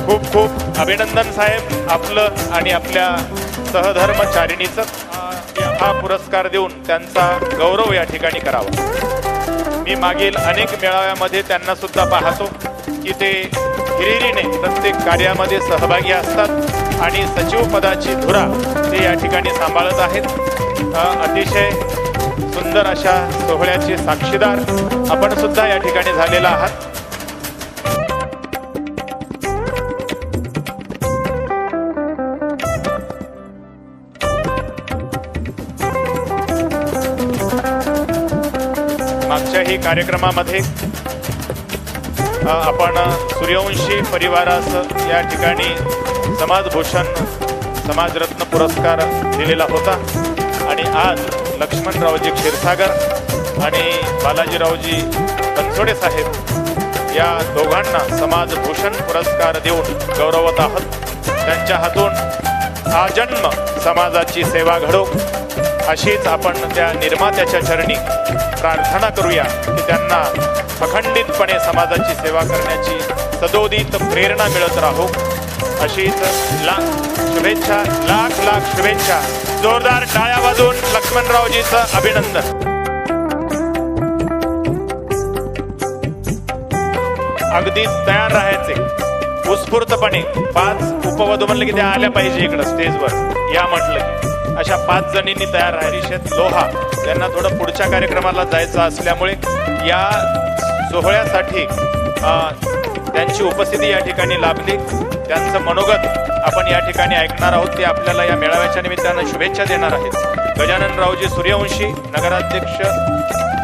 खूप खूप अभिनंदन साहेब आपलं आणि आपल्या सहधर्मचारिणीचं। हा पुरस्कार देऊन त्यांचा गौरव या ठिकाणी करावा। मी मागील अनेक मेळाव्यामध्ये त्यांना सुद्धा पाहतो की ते हिरिरीने प्रत्येक कार्यामध्ये सहभागी असतात आणि सचिव पदाची धुरा ते या ठिकाणी सांभाळत आहेत। अतिशय सुंदर अशा सोहळ्याचे साक्षीदार आपण सुद्धा या ठिकाणी झालेला आहात। मागच्याही कार्यक्रमामध्ये आपण सूर्यवंशी परिवारास या ठिकाणी समाजभूषण समाजरत्न पुरस्कार दिलेला होता आणि आज लक्ष्मणरावजी क्षीरसागर आणि बालाजीरावजी बनसोडे साहेब या दोघांना समाजभूषण पुरस्कार देऊन गौरवत आहोत। त्यांच्या हातून आजन्म समाजाची सेवा घडो अशीच आपण त्या निर्मात्याच्या चरणी प्रार्थना करूया की त्यांना अखंडितपणे समाजाची सेवा करण्याची सदोदित प्रेरणा मिळत राहो। अशीच शुभेच्छा, लाख लाख शुभेच्छा। जोरदार टाळ्या वाजवून लक्ष्मणरावजीचं अभिनंदन। अगदी तयार राहायचे उत्स्फूर्तपणे। 5 उपवधू म्हणलं की त्या आल्या पाहिजे इकडं स्टेजवर या म्हटलं की अशा 5 जणींनी तयार राहायचे। लोहा यांना थोडं पुढच्या कार्यक्रमाला जायचं असल्यामुळे या सोहळ्यासाठी त्यांची उपस्थिती या ठिकाणी लाभली। त्यांचं मनोगत आपण या ठिकाणी ऐकणार आहोत। ते आपल्याला या मेळाव्याच्या निमित्तानं शुभेच्छा देणार आहेत। गजाननरावजी सूर्यवंशी नगराध्यक्ष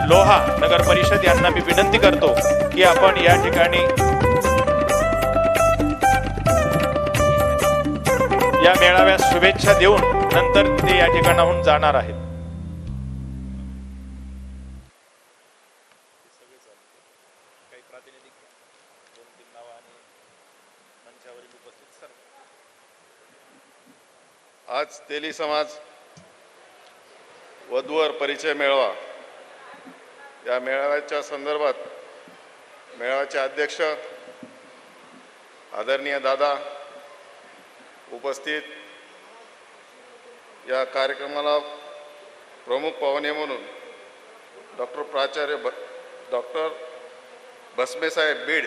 लोहा नगर परिषद यांना मी विनंती करतो की आपण या ठिकाणी या मेळाव्यास शुभेच्छा देऊन नंतर ते या ठिकाणाहून जाणार आहेत। आज तेली समाज वधूवर परिचय मेळावा या मेळाव्याच्या संदर्भात मेळाव्याचे अध्यक्ष आदरणीय दादा उपस्थित या कार्यक्रमाला प्रमुख पाहुणे म्हणून डॉक्टर भस्मे साहेब बीड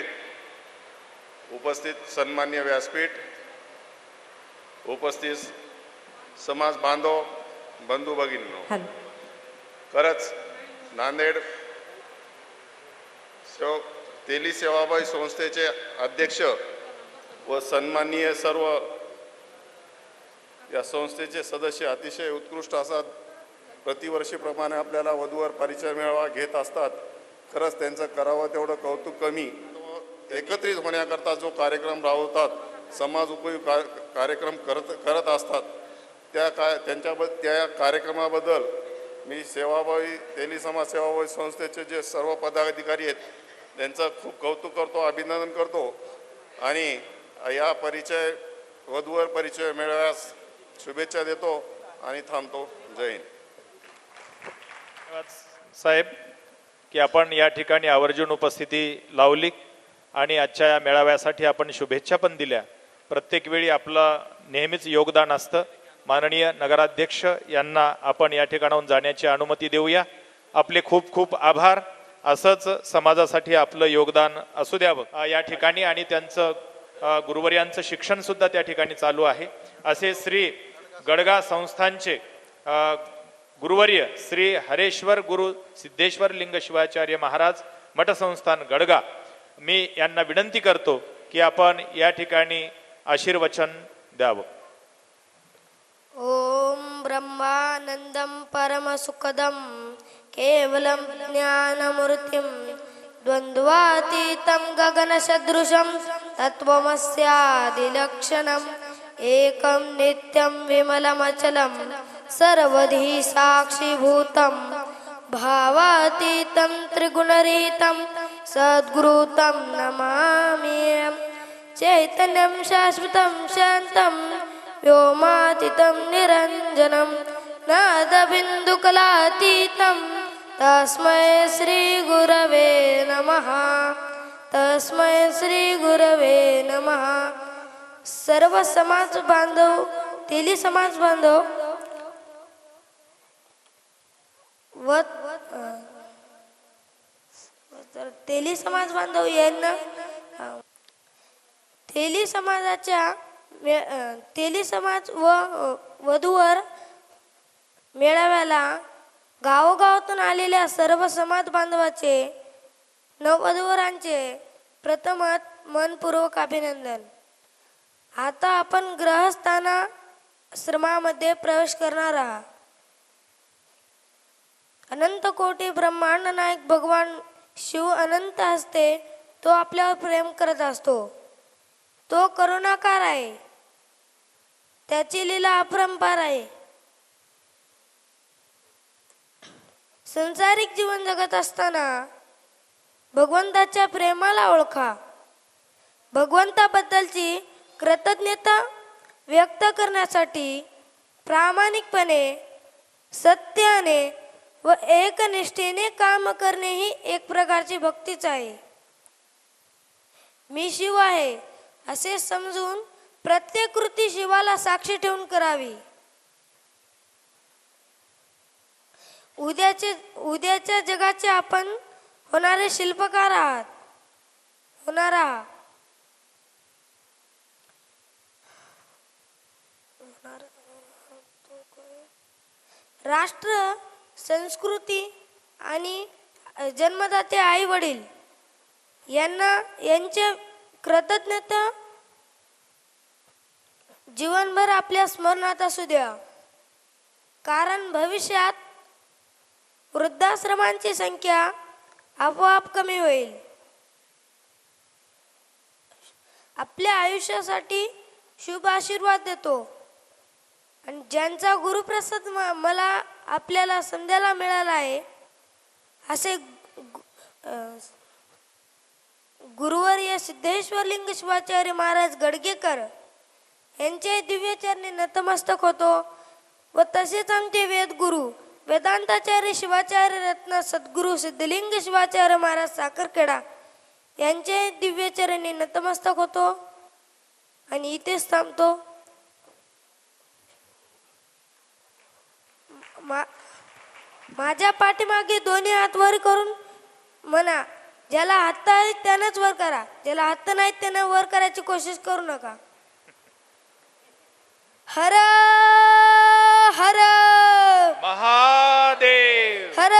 उपस्थित सन्मान्य व्यासपीठ उपस्थित समाज बांधव बंधू भगिनींनो, खरंच नांदेड तेली सेवाभावी संस्थेचे अध्यक्ष व सन्माननीय सर्व या संस्थेचे सदस्य अतिशय उत्कृष्ट असा प्रतिवर्षीप्रमाणे आपल्याला वधूवर परिचय मेळावा घेत असतात। खरंच त्यांचं करावं तेवढं कौतुक कमी। एकत्रित होण्याकरता जो कार्यक्रम राबवतात, समाज उपयोगी कार्यक्रम करत असतात, त्या कार्यक्रमाबद्दल मी सेवाभावी तेली समाज सेवाभावी संस्थेचे जे सर्व पदाधिकारी आहेत त्यांचं खूप कौतुक करतो, अभिनंदन करतो आणि या वधूवर परिचय मेळाव्यास शुभेच्छा देतो आणि थांबतो. जय हिंद. धन्यवाद साहेब की आपण या ठिकाणी आवर्जून उपस्थिती लावली आणि आजच्या या मेळाव्यासाठी आपण शुभेच्छा पण दिल्या. प्रत्येक वेळी आपलं नेहमीच योगदान असतं. माननीय नगराध्यक्ष यांना आपण या ठिकाणाहून जाण्याची अनुमती देऊया. आपले खूप खूप आभार. असंच समाजासाठी आपलं योगदान असू द्यावं या ठिकाणी आणि त्यांचं गुरुवर्यांचं शिक्षण सुद्धा त्या ठिकाणी चालू आहे. असे श्री गडगा संस्थानचे गुरुवर्य श्री हरेश्वर गुरु सिद्धेश्वर लिंग शिवाचार्य महाराज मठसंस्थान गडगा, मी यांना विनंती करतो की आपण या ठिकाणी आशीर्वचन द्यावं. ओम ब्रह्मानंदं परमसुखदं केवलं ज्ञानमूर्तिं द्वन्द्वातीतं गगनसदृशं तत्त्वमस्यादिलक्षणम् एकं नित्यं विमलमचलं सर्वधी साक्षीभूतं भावातीतं त्रिगुणरहितं सद्गुरुतं नमामि. चैतन्यं शाश्वतं शान्तं व्योमातीतं निरञ्जनं नादबिन्दुकलातीतं तस्मै श्रीगुरवे नमः. तस्मै श्रीगुरवे नमः. सर्व समाज बांधव, तेली समाज बांधव व तेली समाज बांधव यांना तेली समाजाच्या तेली समाज व वधूवर मेळाव्याला गावोगावातून आलेल्या सर्व समाज बांधवाचे नववधूवरांचे प्रथमत मनपूर्वक अभिनंदन. आता आपण ग्रहस्थानाश्रमामध्ये प्रवेश करणार आहात. अनंत कोटी ब्रह्मांड नायक भगवान शिव अनंत असते, तो आपल्यावर प्रेम करत असतो. तो करुणाकार आहे. त्याची लीला अपरंपार आहे. संसारिक जीवन जगत असताना भगवंताच्या प्रेमाला ओळखा. भगवंताबद्दलची कृतज्ञता व्यक्त करण्यासाठी प्रामाणिकपणे, सत्याने व एकनिष्ठेने काम करणे ही एक प्रकारची भक्तीच आहे. मी शिव आहे असे समजून प्रत्येक कृती शिवाला साक्षी ठेवून करावी. उद्याच्या जगाचे आपण होणारे शिल्पकार आहात. होणार आहात. राष्ट्र, संस्कृती आणि जन्मदाते आई वडील यांचे कृतज्ञता जीवनभर आपल्या स्मरणात असू द्या. कारण भविष्यात वृद्धाश्रमांची संख्या आपोआप कमी होईल. आपल्या आयुष्यासाठी शुभ आशीर्वाद देतो आणि ज्यांचा गुरुप्रसाद मला आपल्याला समजायला मिळाला आहे असे गुरुवर्य सिद्धेश्वर लिंग शिवाचार्य महाराज गडगेकर यांचे दिव्यचरणी नतमस्तक होतो व तसेच आमचे वेदगुरु वेदांताचार्य शिवाचार्य रत्न सद्गुरु सिद्धलिंग शिवाचार्य महाराज साखरखेडा यांचे दिव्यचरणी नतमस्तक होतो आणि इथेच थांबतो. माझ्या पाठीमागे दोन्ही हात वर करून म्हणा, ज्याला हात आहेत त्यानंच वर करा, ज्याला हात नाहीत त्यानं वर करायची कोशिश करू नका. हर हर महादेव. हर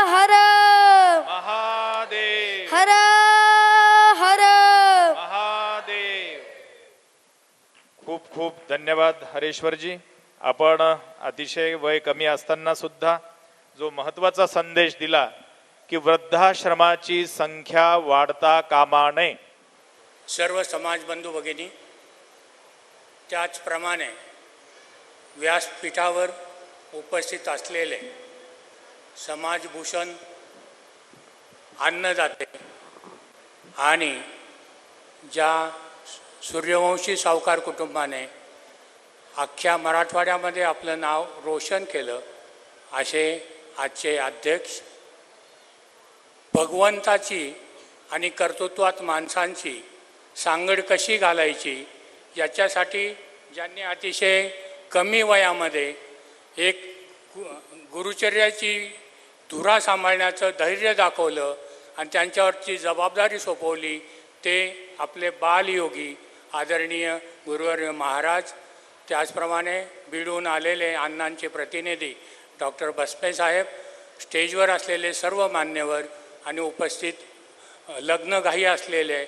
हर महादेव. हर हर महादेव. खूप खूप धन्यवाद हरेश्वरजी. आपण अतिशय वय कमी असताना सुद्धा जो महत्वाचा संदेश दिला की वृद्धाश्रमाची संख्या वाढता कामा नये. सर्व समाज बंधू भगिनी, त्याचप्रमाणे व्यासपीठावर उपस्थित असलेले समाजभूषण आणलं जाते आणि ज्या सूर्यवंशी सावकार कुटुंबाने अख्ख्या मराठवाड्यामध्ये आपलं नाव रोशन केलं असे आजचे अध्यक्ष भगवंताची आणि कर्तृत्वात माणसांची सांगड कशी घालायची याच्यासाठी ज्यांनी अतिशय कमी वयामध्ये एक गुरुचर्याची धुरा सांभाळण्याचं धैर्य दाखवलं आणि त्यांच्यावरची जबाबदारी सोपवली ते आपले बालयोगी आदरणीय गुरुवर्य महाराज, त्याचप्रमाणे बीडहून आलेले अण्णांचे प्रतिनिधी डॉक्टर भस्मे साहेब, स्टेजवर असलेले सर्व मान्यवर आणि उपस्थित लग्नघाई असलेले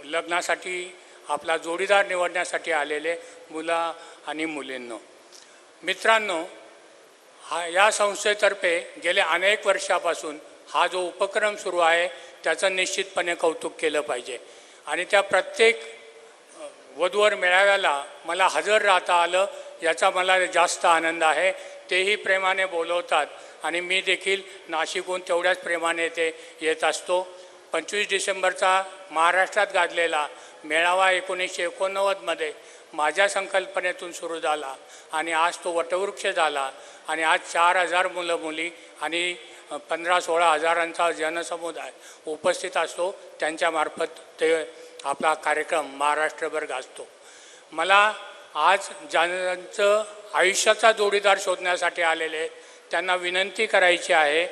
लग्नासाठी आपला जोडीदार निवडण्यासाठी आलेले मुलं आणि मुलींनो, मित्रांनो, या संस्थेतर्फे गेल्या अनेक वर्षापासून हा जो उपक्रम सुरू आहे त्याचं निश्चितपणे कौतुक केलं पाहिजे आणि त्या प्रत्येक वधूवर मेळाव्याला मला हजर राहता आलं याचा मला जास्त आनंद आहे. तेही प्रेमाने बोलवतात आणि मी देखील नाशिकहून तेवढ्याच प्रेमाने ते येत असतो. 25 डिसेंबरचा महाराष्ट्रात गाजलेला मेळावा 1989मध्ये माझ्या संकल्पनेतून सुरू झाला आणि आज तो वटवृक्ष झाला आणि आज 4,000 मुलं मुली आणि 15-16 हजारांचा जनसमुदाय उपस्थित असतो. त्यांच्यामार्फत ते आपला कार्यक्रम महाराष्ट्रभर गाजतो. मला आज ज्यांचं आयुष्याचा जोडीदार शोधण्यासाठी आलेले त्यांना विनंती करायची आहे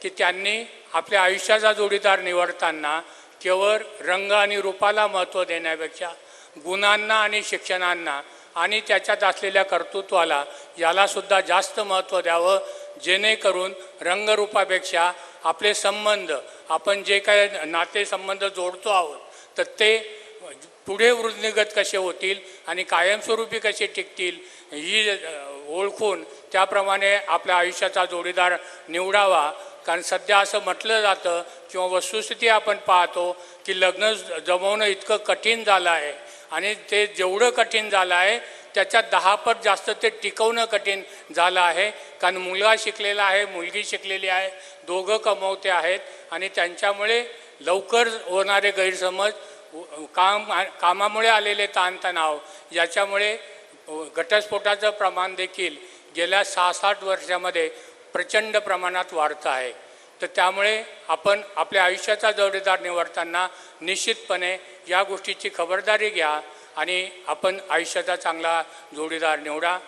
की त्यांनी आपल्या आयुष्याचा जोडीदार निवडताना केवळ रंग आणि रूपाला महत्त्व देण्यापेक्षा गुणांना आणि शिक्षणांना आणि त्याच्यात असलेल्या कर्तृत्वाला यालासुद्धा जास्त महत्त्व द्यावं, जेणेकरून रंगरूपापेक्षा आपले संबंध, आपण जे काय नातेसंबंध जोडतो आहोत तर ते पुढे वृद्धिंगत कसे होतील आणि कायमस्वरूपी कसे टिकतील ही ओळखून त्याप्रमाणे आपल्या आयुष्याचा जोडीदार निवडावा. कारण सध्या असं म्हटलं जातं किंवा वस्तुस्थिती आपण पाहतो की लग्न जमवणं इतकं कठीण झालं आहे आणि ते जेवढं कठीण झालं आहे त्याच्यात 10 पट जास्त ते टिकवणं कठीण झालं आहे. कारण मुलगा शिकलेला आहे, मुलगी शिकलेली आहे, दोघं कमवते आहेत आणि त्यांच्यामुळे लवकर होणारे गैरसमज, कामामुळे आलेले ताणतणाव याच्यामुळे घटस्फोटाचं प्रमाण देखील गेल्या 6-7 वर्षामध्ये प्रचंड प्रमाणात वाढतं आहे. तर त्यामुळे आपण आपल्या आयुष्याचा जोडीदार निवडताना निश्चितपणे या गोष्टीची खबरदारी घ्या आणि आपण आयुष्याचा चांगला जोडीदार निवडा.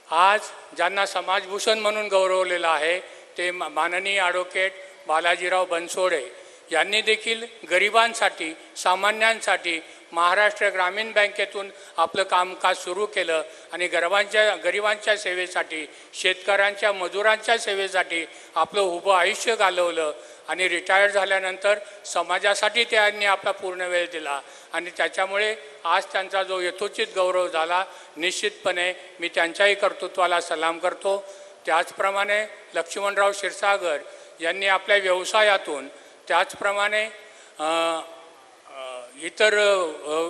आज ज्यांना समाजभूषण म्हणून गौरवलेलं आहे ते माननीय ॲडव्होकेट बालाजीराव बनसोडे यांनी देखील गरिबांसाठी, सामान्यांसाठी महाराष्ट्र ग्रामीण बँकेतून आपलं कामकाज सुरू केलं आणि गरिबांच्या सेवेसाठी, शेतकऱ्यांच्या, मजुरांच्या सेवेसाठी आपलं उभं आयुष्य घालवलं आणि रिटायर झाल्यानंतर समाजासाठी त्यांनी आपला पूर्ण वेळ दिला आणि त्याच्यामुळे आज त्यांचा जो यथोचित गौरव झाला, निश्चितपणे मी त्यांच्याही कर्तृत्वाला सलाम करतो. त्याचप्रमाणे लक्ष्मणराव क्षीरसागर यांनी आपल्या व्यवसायातून, त्याचप्रमाणे इतर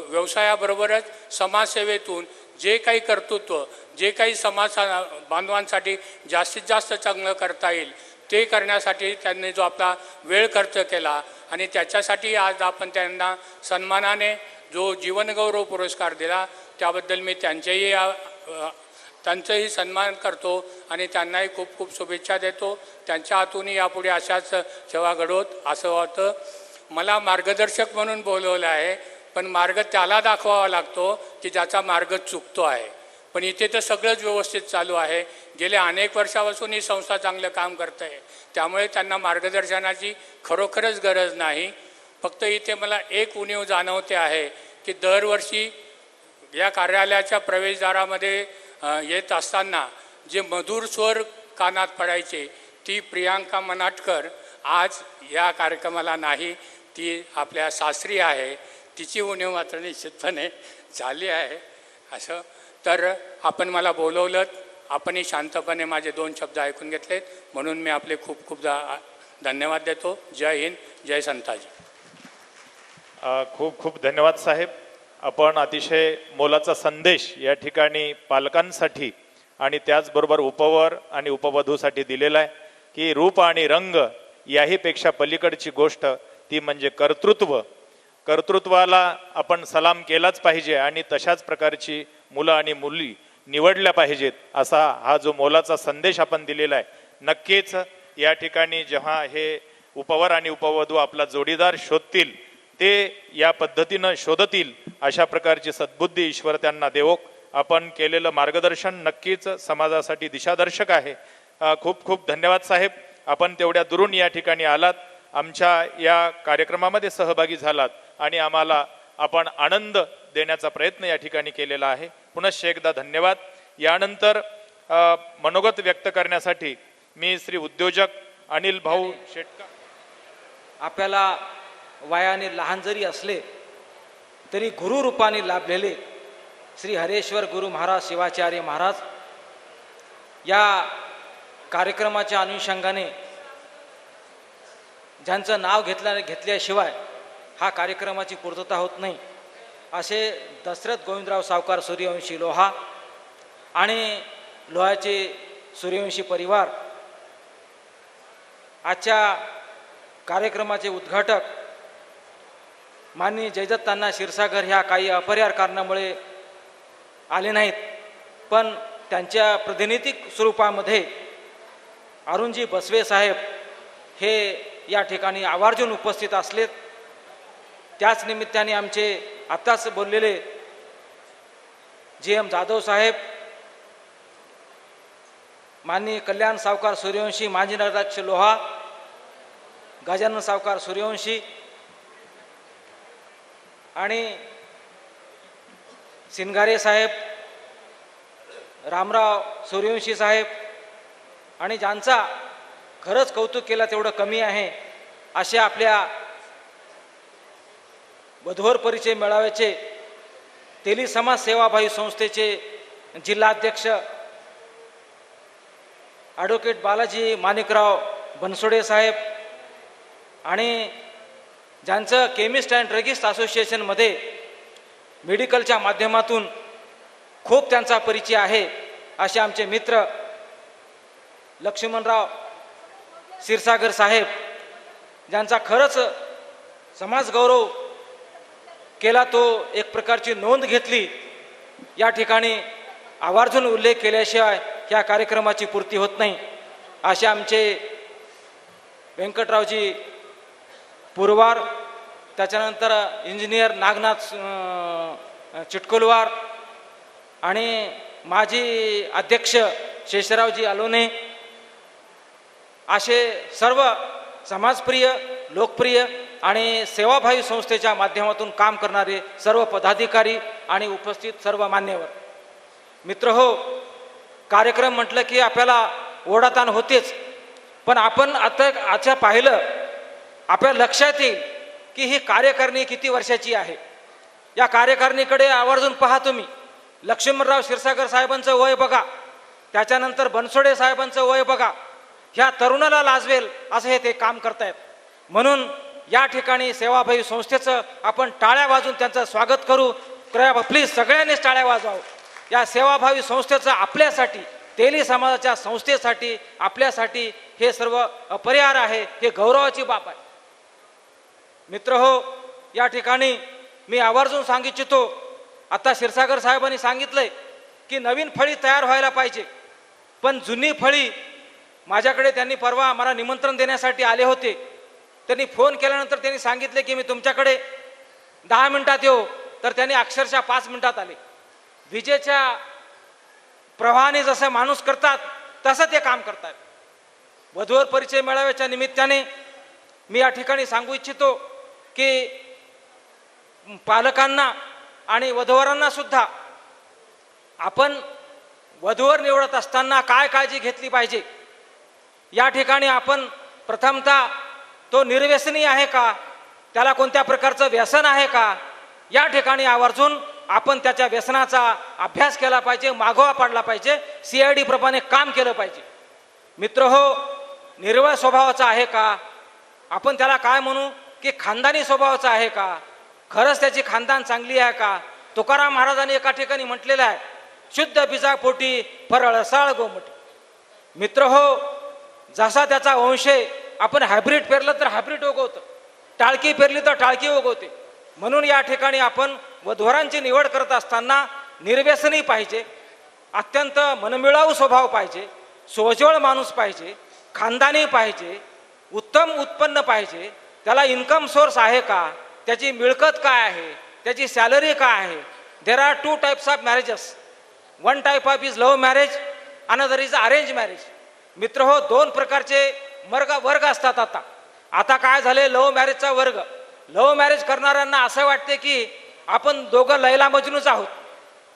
व्यवसायाबरोबरच समाजसेवेतून जे काही कर्तृत्व, जे काही समाज बांधवांसाठी जास्तीत जास्त चांगलं करता येईल ते करण्यासाठी त्यांनी जो आपला वेळ खर्च केला आणि त्याच्यासाठी आज आपण त्यांना सन्मानाने जो जीवनगौरव पुरस्कार दिला त्याबद्दल मी त्यांचंही सन्मान करतो आणि त्यांनाही खूप खूप शुभेच्छा देतो. त्यांच्या हातूनही यापुढे अशाच सेवा घडवत असं होतं. मला मार्गदर्शक म्हणून बोलवलं आहे, पण मार्ग त्याला दाखवावा लागतो की ज्याचा मार्ग चुकतो आहे. पण इथे तर सगळंच व्यवस्थित चालू आहे. गेल्या अनेक वर्षापासून ही संस्था चांगलं काम करत आहे, त्यामुळे त्यांना मार्गदर्शनाची खरोखरच गरज नाही. फक्त इथे मला एक उणीव जाणवते आहे की दरवर्षी या कार्यालयाच्या प्रवेशद्वारामध्ये येत असताना जे मधुर स्वर कानात पडायचे ती प्रियांका मनाटकर आज या कार्यक्रमाला नाही, ती आपल्या सासरी आहे. तिची उणीव मात्र निश्चितपणे झाली आहे. असं तर आपण मला बोलवलं, आपणही शांतपणे माझे 2 शब्द ऐकून घेतलेत म्हणून मी आपले खूप खूप धन्यवाद देतो. जय हिंद, जय संताजी. खूप खूप धन्यवाद साहेब. आपण अतिशय मोलाचा संदेश या ठिकाणी पालकांसाठी आणि त्याचबरोबर उपवर आणि उपवधूसाठी दिलेला आहे की रूप आणि रंग याहीपेक्षा पलीकडची गोष्ट ती म्हणजे कर्तृत्व. कर्तृत्वाला आपण सलाम केलाच पाहिजे आणि तशाच प्रकारची मुलं आणि मुली निवडल्या पाहिजेत असा हा जो मोलाचा संदेश आपण दिलेला आहे. नक्कीच या ठिकाणी जेव्हा हे उपवर आणि उपवधू आपला जोडीदार शोधतील ते या पद्धतीनं शोधतील अशा प्रकारची सद्बुद्धी ईश्वर त्यांना देवो. आपण केलेलं मार्गदर्शन नक्कीच समाजासाठी दिशादर्शक आहे. खूप खूप धन्यवाद साहेब. आपण तेवढ्या दुरून या ठिकाणी आलात, आमच्या या कार्यक्रमामध्ये सहभागी झालात आणि आम्हाला आपण आनंद देण्याचा प्रयत्न या ठिकाणी केलेला आहे. पुनश्च एकदा धन्यवाद. यानंतर मनोगत व्यक्त करण्यासाठी मी श्री उद्योजक अनिल भाऊ शेटकर. आपल्याला वयाने लहान जरी असले तरी गुरु रूपाने लाभलेले श्री हरेश्वर गुरु महाराज शिवाचार्य महाराज या कार्यक्रमाच्या अनुषंगाने ज्यांचं नाव घेतल्याशिवाय हा कार्यक्रमाची पूर्तता होत नाही असे दशरथ गोविंदराव सावकार सूर्यवंशी लोहा आणि लोहाचे सूर्यवंशी परिवार आजच्या कार्यक्रमाचे उद्घाटक माननीय जयदत्तांना क्षीरसागर ह्या काही अपरिहार्य कारणामुळे आले नाहीत, पण त्यांच्या प्रतिनिधिक स्वरूपामध्ये अरुणजी बसवे साहेब हे या ठिकाणी आवर्जून उपस्थित असलेत. त्याच निमित्ताने आमचे आत्ताच बोललेले GM जाधव साहेब, माननीय कल्याण सावकार सूर्यवंशी माजी नगराध्यक्ष लोहा, गजानन सावकार सूर्यवंशी आणि सिनगारे साहेब, रामराव सूर्यवंशी साहेब आणि ज्यांचा खरंच कौतुक केलं तेवढं कमी आहे अशा आपल्या वधूवर परिचय मेळाव्याचे तेली समाज सेवाभावी संस्थेचे जिल्हाध्यक्ष ॲडव्होकेट बालाजी माणिकराव बनसोडे साहेब आणि ज्यांचं केमिस्ट अँड ड्रगिस्ट असोसिएशनमध्ये मेडिकलच्या माध्यमातून खूप त्यांचा परिचय आहे असे आमचे मित्र लक्ष्मणराव क्षीरसागर साहेब, ज्यांचा खरंच समाज गौरव केला, तो एक प्रकारची नोंद घेतली. या ठिकाणी आवर्जून उल्लेख केल्याशिवाय ह्या कार्यक्रमाची पूर्ती होत नाही. असे आमचे व्यंकटरावजी पुरवार, त्याच्यानंतर इंजिनियर नागनाथ चिटकुलवार आणि माजी अध्यक्ष शेषरावजी अलोने, असे सर्व समाजप्रिय, लोकप्रिय आणि सेवाभावी संस्थेच्या माध्यमातून काम करणारे सर्व पदाधिकारी आणि उपस्थित सर्व मान्यवर मित्र हो. कार्यक्रम म्हटलं की आपल्याला ओढाताण होतेच, पण आपण आता पाहिलं आपल्या लक्षात येईल की ही कार्यकारिणी किती वर्षाची आहे. या कार्यकारिणीकडे आवर्जून पहा तुम्ही. लक्ष्मणराव क्षीरसागर साहेबांचं वय बघा, त्याच्यानंतर बनसोडे साहेबांचं वय बघा. ह्या तरुणाला लाजवेल असं हे ते काम करतायत. म्हणून या ठिकाणी सेवाभावी संस्थेचं आपण टाळ्या वाजून त्यांचं स्वागत करू. प्लीज सगळ्यांनीच टाळ्या वाजवावं. या सेवाभावी संस्थेचं आपल्यासाठी, तेली समाजाच्या संस्थेसाठी, आपल्यासाठी हे सर्व अपरिहार्य आहे. हे गौरवाची बाब आहे. मित्र हो, या ठिकाणी मी आवर्जून सांगू इच्छितो, आता क्षीरसागर साहेबांनी सांगितलंय की नवीन फळी तयार व्हायला पाहिजे, पण जुनी फळी माझ्याकडे त्यांनी परवा मला निमंत्रण देण्यासाठी आले होते. त्यांनी फोन केल्यानंतर त्यांनी सांगितले की मी तुमच्याकडे 10 मिनिटात येऊ, तर त्यांनी अक्षरशः 5 मिनिटात आले. विजेच्या प्रवाहाने जसं माणूस करतात तसं ते काम करतात. वधूवर परिचय मेळाव्याच्या निमित्ताने मी या ठिकाणी सांगू इच्छितो की पालकांना आणि वधूवरांना सुद्धा आपण वधूवर निवडत असताना काय काळजी घेतली पाहिजे. या ठिकाणी आपण प्रथमतः तो निर्व्यसनी आहे का, त्याला कोणत्या प्रकारचं व्यसन आहे का, या ठिकाणी आवर्जून आपण त्याच्या व्यसनाचा अभ्यास केला पाहिजे, मागोवा पाडला पाहिजे, CID प्रमाणे काम केलं पाहिजे. मित्र हो, निर्वळ स्वभावाचा आहे का, आपण त्याला काय म्हणू की खानदानी स्वभावाचा आहे का, खरंच त्याची खानदान चांगली आहे का. तुकाराम महाराजांनी एका ठिकाणी म्हटलेलं आहे, शुद्ध बीजापोटी फरळ साळ गोमटी. मित्र हो, जसा त्याचा वंश आपण हायब्रिड पेरलं तर हायब्रिड उगवतं, टाळकी पेरली तर टाळकी उगवते. म्हणून या ठिकाणी आपण वधूवरांची निवड करत असताना निर्व्यसनी पाहिजे, अत्यंत मनमिळावू स्वभाव पाहिजे, सोजवळ माणूस पाहिजे, खानदानी पाहिजे, उत्तम उत्पन्न पाहिजे, त्याला इन्कम सोर्स आहे का, त्याची मिळकत काय आहे, त्याची सॅलरी काय आहे. There are 2 types of marriages. One type of is love marriage, another is arrange marriage. मित्र हो, 2 प्रकारचे वर्ग असतात. आता काय झाले, लव्ह मॅरेजचा वर्ग. लव्ह मॅरेज करणाऱ्यांना असं वाटते की आपण दोघं लैला मजनूच आहोत,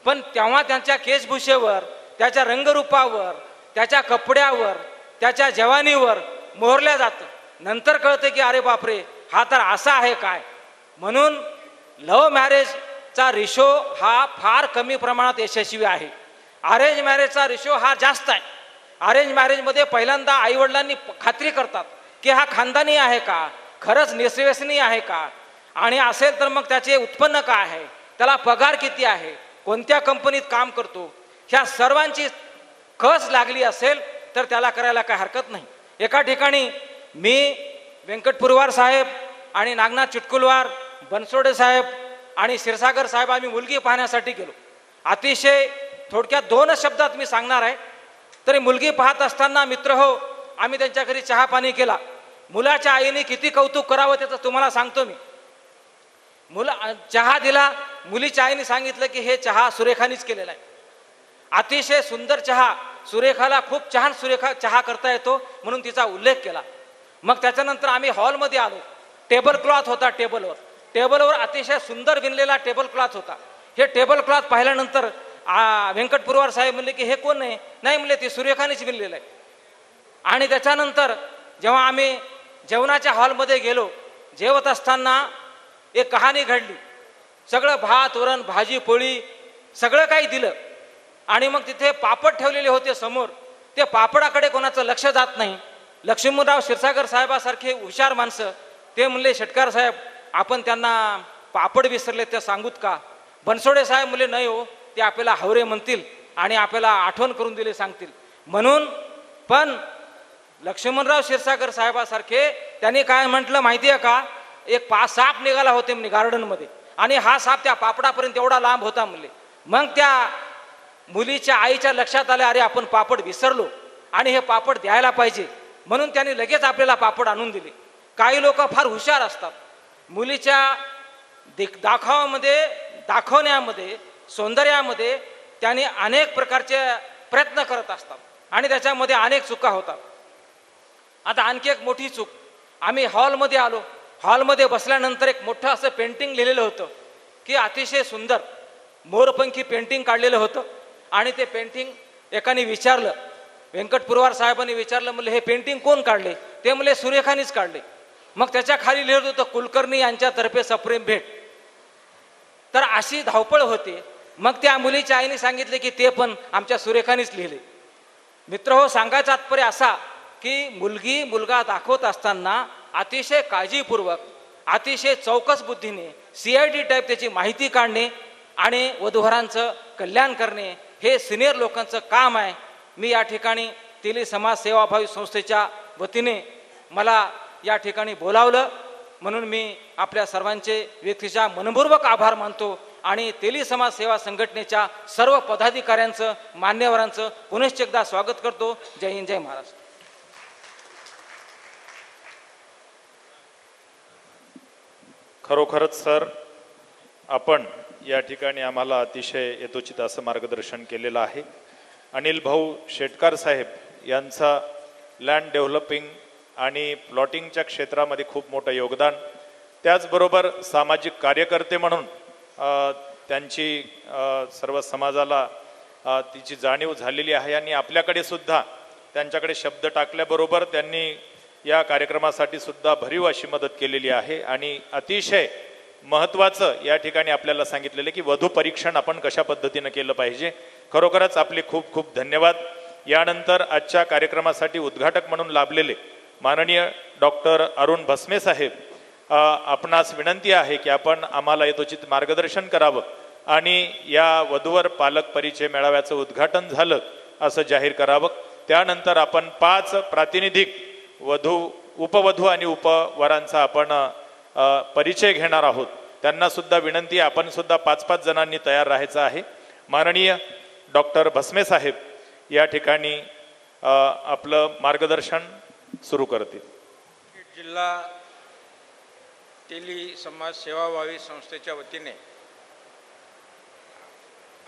पण तेव्हा त्यांच्या केशभूषेवर, त्याच्या रंगरूपावर, त्याच्या कपड्यावर, त्याच्या जवानीवर मोहरल्या जातं. नंतर कळतं की अरे बापरे, हा तर असा आहे काय. म्हणून लव्ह मॅरेजचा रेशो हा फार कमी प्रमाणात यशस्वी आहे. अरेंज मॅरेजचा रेशो हा जास्त आहे. अरेंज मॅरेजमध्ये पहिल्यांदा आईवडिलांनी खात्री करतात की हा खानदानी आहे का, खरंच निसव्यसनी आहे का, आणि असेल तर मग त्याचे उत्पन्न काय आहे, त्याला पगार किती आहे, कोणत्या कंपनीत काम करतो, ह्या सर्वांची कस लागली असेल तर त्याला करायला काय हरकत नाही. एका ठिकाणी मी व्यंकट पुरवार साहेब आणि नागनाथ चिटकुलवार, बनसोडे साहेब आणि क्षीरसागर साहेब आम्ही मुलगी पाहण्यासाठी गेलो. अतिशय थोडक्यात 2 शब्दात मी सांगणार आहे. तरी मुलगी पाहत असताना मित्र हो, आम्ही त्यांच्या घरी चहा पाणी केला. मुलाच्या आईने किती कौतुक करावं त्याचं तुम्हाला सांगतो मी. चहा दिला, मुलीच्या आईने सांगितलं की हे चहा सुरेखानीच केलेला आहे. अतिशय सुंदर चहा, सुरेखाला खूप छान सुरेखा चहा करता येतो म्हणून तिचा उल्लेख केला. मग त्याच्यानंतर आम्ही हॉलमध्ये आलो. टेबल क्लॉथ होता, टेबलवर अतिशय सुंदर विणलेला टेबल क्लॉथ होता. हे टेबल क्लॉथ पाहिल्यानंतर व्यंकट पुरवार साहेब म्हणले की हे कोण आहे. नाही म्हणले, ते सुरेखानेच विणलेलं आहे. आणि त्याच्यानंतर जेव्हा आम्ही जेवणाच्या हॉलमध्ये गेलो, जेवत असताना एक कहाणी घडली. सगळं भात वरण भाजी पोळी सगळं काही दिलं आणि मग तिथे पापड ठेवलेले होते समोर. ते पापडाकडे कोणाचं लक्ष जात नाही. लक्ष्मणराव क्षीरसागर साहेबासारखे हुशार माणसं ते म्हणले, शेटकार साहेब आपण त्यांना पापड विसरले ते सांगूत का. बनसोडे साहेब म्हणले, नाही हो, ते आपल्याला हावरे म्हणतील आणि आपल्याला आठवण करून दिले सांगतील म्हणून. पण लक्ष्मणराव क्षीरसागर साहेबासारखे त्यांनी काय म्हटलं माहिती आहे का, एक साप निघाला होते म्हणजे गार्डनमध्ये आणि हा साप त्या पापडापर्यंत एवढा लांब होता म्हणले. मग त्या मुलीच्या आईच्या लक्षात आले, अरे आपण पापड विसरलो आणि हे पापड द्यायला पाहिजे, म्हणून त्यांनी लगेच आपल्याला पापड आणून दिले. काही लोक फार हुशार असतात. मुलीच्या दाखवण्यामध्ये सौंदर्यामध्ये त्यांनी अनेक प्रकारचे प्रयत्न करत असतात आणि त्याच्यामध्ये अनेक चुका होतात. आता आणखी एक मोठी चूक, आम्ही हॉलमध्ये आलो. हॉलमध्ये बसल्यानंतर एक मोठं असं पेंटिंग लिहिलेलं होतं की अतिशय सुंदर मोरपंखी पेंटिंग काढलेलं होतं. आणि ते पेंटिंग एकाने विचारलं, व्यंकट पुरवार साहेबांनी विचारलं, म्हणले हे पेंटिंग कोण काढले. ते म्हणले सुरेखानीच काढले. मग त्याच्या खाली लिहिलं होतं कुलकर्णी यांच्यातर्फे सप्रेम भेट. तर अशी धावपळ होते. मग त्या मुलीच्या आईने सांगितले की ते पण आमच्या सुरेखानीच लिहिले. मित्र हो, सांगायचा तात्पर्य असा की मुलगा दाखवत असताना अतिशय काळजीपूर्वक, अतिशय चौकस बुद्धीने CID टाईप त्याची माहिती काढणे आणि वधूवरांचं कल्याण करणे हे सिनियर लोकांचं काम आहे. मी या ठिकाणी तेली समाज सेवाभावी संस्थेच्या वतीने मला या ठिकाणी बोलावलं म्हणून मी आपल्या सर्वांचे व्यक्तीच्या मनपूर्वक आभार मानतो आणि तेली समाज सेवा संघटनेच्या सर्व पदाधिकाऱ्यांचं, मान्यवरांचं पुनश्च एकदा स्वागत करतो. जय हिंद, जय महाराष्ट्र. खरोखरच सर, आपण या ठिकाणी आम्हाला अतिशय यथोचित असं मार्गदर्शन केलेलं आहे. अनिल भाऊ शेटकार साहेब यांचा लँड डेव्हलपिंग आणि प्लॉटिंगच्या क्षेत्रामध्ये खूप मोठं योगदान, त्याचबरोबर सामाजिक कार्यकर्ते म्हणून त्यांची सर्व समाजाला तिची जाणीव झालेली आहे आणि आपल्याकडे सुद्धा त्यांच्याकडे शब्द टाकल्याबरोबर त्यांनी या कार्यक्रमासाठी सुद्धा भरीव अशी मदत केलेली आहे. आणि अतिशय महत्त्वाचं या ठिकाणी आपल्याला सांगितलेलं की वधू परीक्षण आपण कशा पद्धतीनं केलं पाहिजे. खरोखरच आपले खूप खूप धन्यवाद. यानंतर आजच्या कार्यक्रमासाठी उद्घाटक म्हणून लाभलेले माननीय डॉक्टर अरुण भस्मे साहेब, आपणास विनंती आहे की आपण आम्हाला यथोचित मार्गदर्शन करावं आणि या वधूवर पालक परिचय मेळाव्याचं उद्घाटन झालं असं जाहीर करावं. त्यानंतर आपण 5 प्रातिनिधिक वधू उपवधू आणि उपवरांचा आपण परिचय घेणार आहोत. त्यांना सुद्धा विनंती आहे, आपण सुद्धा 5-5 जणांनी तयार राहायचं आहे. माननीय डॉक्टर भस्मे साहेब या ठिकाणी आपलं मार्गदर्शन सुरू करतील. जिल्हा तेली समाज सेवाभावी संस्थेच्या वतीने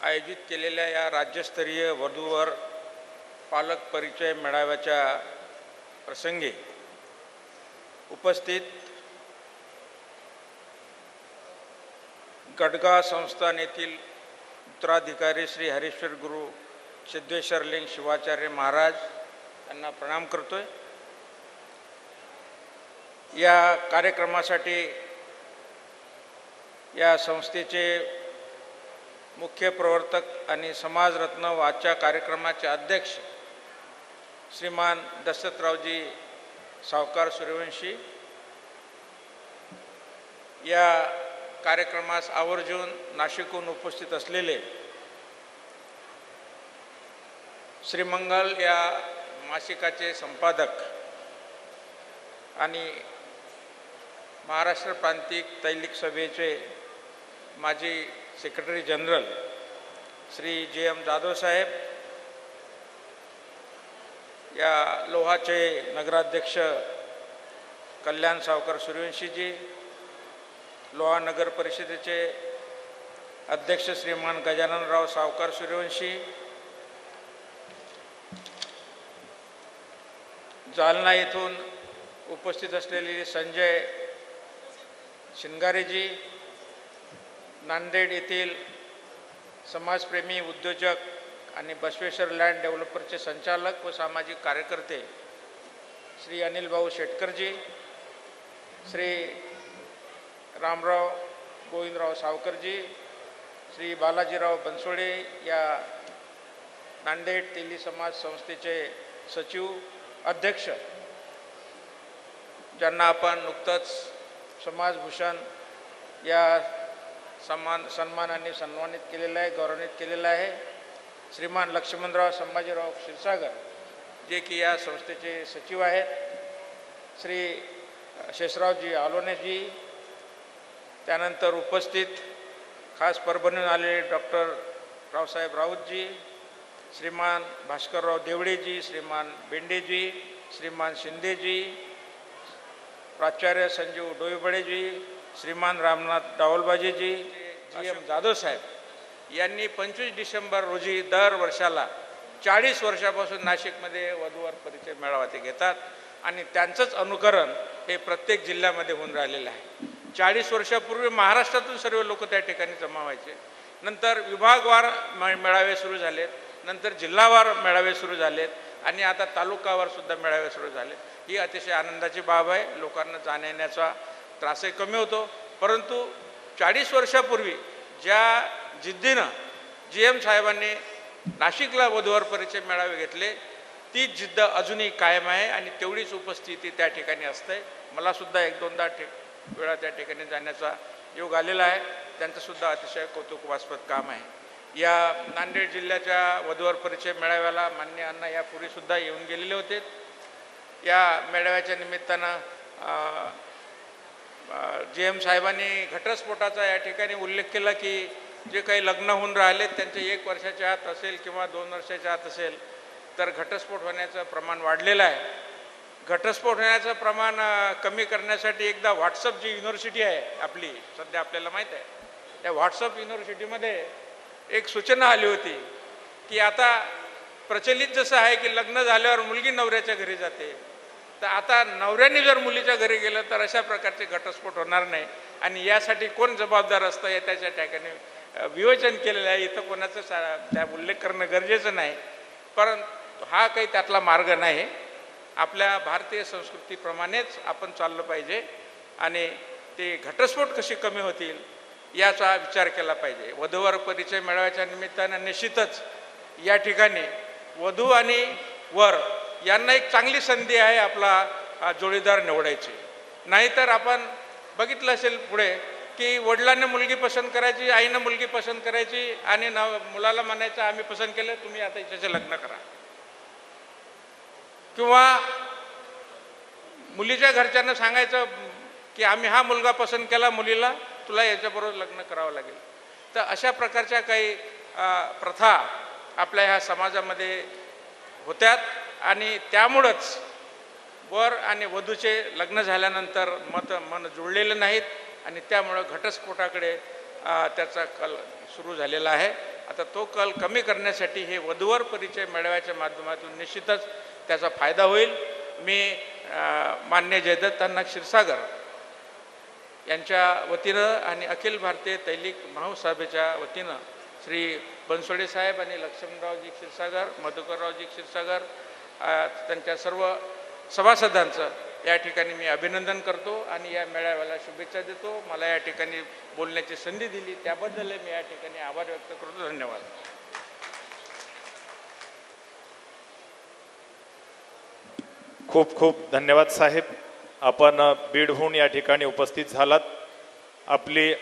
आयोजित केलेल्या या राज्यस्तरीय वधूवर पालक परिचय मेळाव्याच्या प्रसंगी उपस्थित गडगा संस्थान येथील उत्तराधिकारी श्री हरीश्वर गुरु सिद्धेश्वरलिंग शिवाचार्य महाराज यांना प्रणाम करतोय. या कार्यक्रमासाठी या संस्थेचे मुख्य प्रवर्तक आणि समाजरत्न व आजच्या कार्यक्रमाचे अध्यक्ष श्रीमान दशरथरावजी सावकार सूर्यवंशी, या कार्यक्रमास आवर्जून नाशिकहून उपस्थित असलेले श्रीमंगल या मासिकाचे संपादक आणि महाराष्ट्र प्रांतिक तैलिक सभेचे माजी secretary general Shri JM Jadhav साहेब, या लोहाचे नगराध्यक्ष कल्याण सावकार सूर्यवंशीजी, लोहा नगर परिषदेचे अध्यक्ष श्रीमान गजाननराव सावकार सूर्यवंशी, जालना येथून उपस्थित असलेले संजय शिंगारेजी, नांदेड येथील समाजप्रेमी उद्योजक आणि बसवेश्वर लँड डेव्हलपरचे संचालक व सामाजिक कार्यकर्ते श्री अनिल भाऊ शेटकरजी, श्री रामराव गोविंदराव सावकरजी, श्री बालाजीराव बनसोडे, या नांदेड तेली समाज संस्थेचे सचिव अध्यक्ष, ज्यांना आपण नुकतंच समाजभूषण या सन्मानाने सन्मानित केलेलं आहे, गौरवान्वित केलेलं आहे. श्रीमान लक्ष्मणराव संभाजीराव क्षीरसागर, जे की या संस्थेचे सचिव आहेत, श्री शेषरावजी आलोनेजी, त्यानंतर उपस्थित खास परभणीहून आलेले डॉक्टर रावसाहेब राऊतजी, श्रीमान भास्करराव देवडेजी, श्रीमान बेंडेजी, श्रीमान शिंदेजी, प्राचार्य संजीव डोईबडेजी, श्रीमान रामनाथ डावलबाजीजी, JM जाधव साहेब यांनी 25 डिसेंबर रोजी दर वर्षाला 40 वर्षापासून नाशिकमध्ये वधूवर परिचय मेळावा ते घेतात आणि त्यांचंच अनुकरण हे प्रत्येक जिल्ह्यामध्ये होऊन राहिलेलं आहे. 40 वर्षापूर्वी महाराष्ट्रातून सर्व लोक त्या ठिकाणी जमा व्हायचे. नंतर विभागवार मेळावे सुरू झालेत, नंतर जिल्हावार मेळावे सुरू झालेत आणि आता तालुकावार सुद्धा मेळावे सुरू झाले. ही अतिशय आनंदाची बाब आहे. लोकांना जाण्याचा त्रासही कमी होतो. परंतु 40 वर्षापूर्वी ज्या जिद्दीनं JM साहेबांनी नाशिकला वधूवर परिचय मेळावे घेतले, ती जिद्द अजूनही कायम आहे आणि तेवढीच उपस्थिती त्या ठिकाणी असते. मला सुद्धा 1-2दा वेळा त्या ठिकाणी जाण्याचा योग आलेला आहे. त्यांचंसुद्धा अतिशय कौतुकास्पद काम आहे. या नांदेड जिल्ह्याच्या वधूवर परिचय मेळाव्याला मान्य अण्णा यापूर्वीसुद्धा येऊन गेलेले होते. या मेळाव्याच्या निमित्तानं JM साहेबांनी घटस्फोटाचा या ठिकाणी उल्लेख केला की जे काही लग्न होऊन राहिले त्यांचे 1 वर्षाच्या आत असेल किंवा 2 वर्षाच्या आत असेल तर घटस्फोट होण्याचं प्रमाण वाढलेलं आहे. घटस्फोट होण्याचं प्रमाण कमी करण्यासाठी एकदा व्हॉट्सअप जी युनिव्हर्सिटी आहे आपली, सध्या आपल्याला माहीत आहे, त्या व्हॉट्सअप युनिव्हर्सिटीमध्ये एक सूचना आली होती की आता प्रचलित जसं आहे की लग्न झाल्यावर मुलगी नवऱ्याच्या घरी जाते, तर आता नवऱ्याने जर मुलीच्या घरी गेलं तर अशा प्रकारचे घटस्फोट होणार नाही आणि यासाठी कोण जबाबदार असतं हे त्याच्या ठिकाणी विवेचन केलेलं आहे. इथं कोणाचं त्या उल्लेख करणं गरजेचं नाही, परंतु हा काही त्यातला मार्ग नाही. आपल्या भारतीय संस्कृतीप्रमाणेच आपण चाललं पाहिजे आणि ते घटस्फोट कशी कमी होतील याचा विचार केला पाहिजे. वधूवर परिचय मेळाव्याच्या निमित्तानं निश्चितच या ठिकाणी वधू आणि वर यांना एक चांगली संधी आहे आपला जोडीदार निवडायची. नाहीतर आपण बघितलं असेल पुढे की वडिलांनी मुलगी पसंत करायची, आईनं मुलगी पसंत करायची आणि मुलाला म्हणायचं आम्ही पसंत केलं, तुम्ही आता हिच्याचे लग्न करा. किंवा मुलीच्या घरच्यांना सांगायचं की आम्ही हा मुलगा पसंत केला मुलीला, तुला याच्याबरोबर लग्न करावं लागेल. तर अशा प्रकारच्या काही प्रथा आपल्या ह्या समाजामध्ये होत्यात आणि त्यामुळंच वर आणि वधूचे लग्न झाल्यानंतर मन जुळलेले नाहीत आणि त्यामुळं घटस्फोटाकडे त्याचा कल सुरू झालेला आहे. आता तो कल कमी करण्यासाठी हे वधूवर परिचय मेळाव्याच्या माध्यमातून निश्चितच त्याचा फायदा होईल. मी मान्य जयदत्तांना क्षीरसागर यांच्या वतीनं आणि अखिल भारतीय तैलिक महासभेच्या वतीनं श्री बनसोडे साहेब आणि लक्ष्मणरावजी क्षीरसागर, मधुकररावजी क्षीरसागर त्यांच्या सर्व सभासदांचं या ठिकाणी मी अभिनंदन करतो आणि या मेळाव्याला शुभेच्छा देतो. मला या ठिकाणी बोलण्याची संधी दिली त्याबद्दल मी या ठिकाणी आभार व्यक्त करतो. धन्यवाद. खूप खूप धन्यवाद साहेब. आपण बीडहून या ठिकाणी उपस्थित झालात. आपली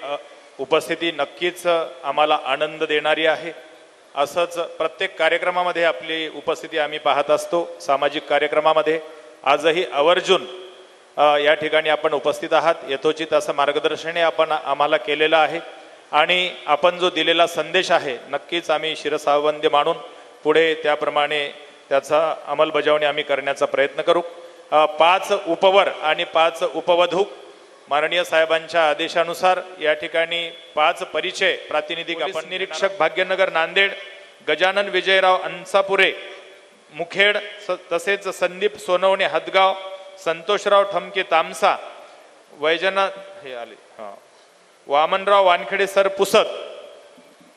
उपस्थिती नक्कीच आम्हाला आनंद देणारी आहे. असंच प्रत्येक कार्यक्रमामध्ये आपली उपस्थिती आम्ही पाहत असतो. सामाजिक कार्यक्रमामध्ये आजही आवर्जून या ठिकाणी आपण उपस्थित आहात. यथोचित असं मार्गदर्शनही आपण आम्हाला केलेलं आहे आणि आपण जो दिलेला संदेश आहे नक्कीच आम्ही शिरसावंद्य मानून पुढे त्याप्रमाणे त्याचा अंमलबजावणी आम्ही करण्याचा प्रयत्न करू. 5 उपवर आणि 5 उपवधू माननीय साहेबांच्या आदेशानुसार या ठिकाणी 5 परिचय प्रातिनिधिक आपण निरीक्षक भाग्यनगर नांदेड, गजानन विजयराव अंसापुरे मुखेड, तसेच संदीप सोनवणे हदगाव, संतोषराव ठमके तामसा, वैजनाथ हे आले वामनराव वानखेडे सर पुसद,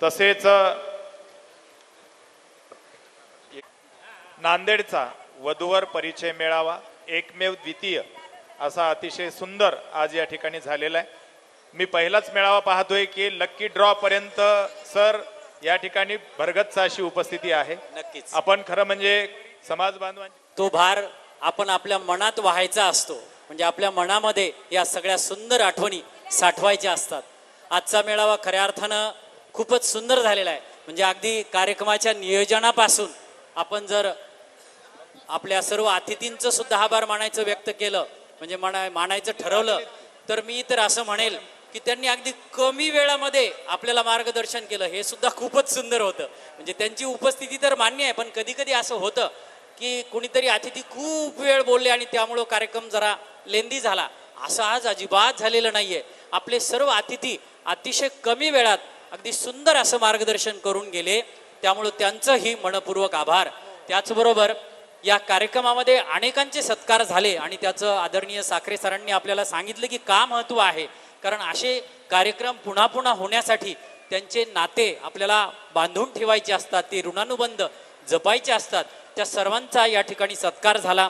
तसेच नांदेडचा वधूवर परिचय मेळावा एकमेव द्वितीय असा अतिशय सुंदर आज या ठिकाणी झालेला आहे. मी पहिलाच मेळावा पाहतोय की लक्की ड्रॉ पर्यंत सर या ठिकाणी भरगच्च अशी उपस्थिती आहे. नक्कीच आपण खरं म्हणजे समाज बांधवांची तो भार आपण आपल्या मनात वाहायचा असतो. म्हणजे आपल्या मनामध्ये या सगळ्या सुंदर आठवणी साठवायच्या असतात. आजचा मेळावा खऱ्या अर्थानं खूपच सुंदर झालेला आहे. म्हणजे अगदी कार्यक्रमाच्या नियोजनापासून आपण जर आपल्या सर्व अतिथींचं सुद्धा आभार मानायचं व्यक्त केलं, म्हणजे मानायचं ठरवलं, तर मी तर असं म्हणेल की त्यांनी अगदी कमी वेळामध्ये आपल्याला मार्गदर्शन केलं. हे सुद्धा खूपच सुंदर होतं. म्हणजे त्यांची उपस्थिती तर मान्य आहे, पण कधी कधी असं होतं की कोणीतरी अतिथी खूप वेळ बोलले आणि त्यामुळं कार्यक्रम जरा लेंदी झाला. असं आज अजिबात झालेलं नाहीये. आपले सर्व अतिथी अतिशय कमी वेळात अगदी सुंदर असं मार्गदर्शन करून गेले. त्यामुळं त्यांचंही मनपूर्वक आभार. त्याचबरोबर या कार्यक्रमामध्ये अनेकांचे सत्कार झाले आणि त्याचं आदरणीय साखरे सरांनी आपल्याला सांगितलं की का महत्त्व आहे. कारण असे कार्यक्रम पुन्हा पुन्हा होण्यासाठी त्यांचे नाते आपल्याला बांधून ठेवायचे असतात, ते ऋणानुबंध जपायचे असतात. त्या सर्वांचा या ठिकाणी सत्कार झाला.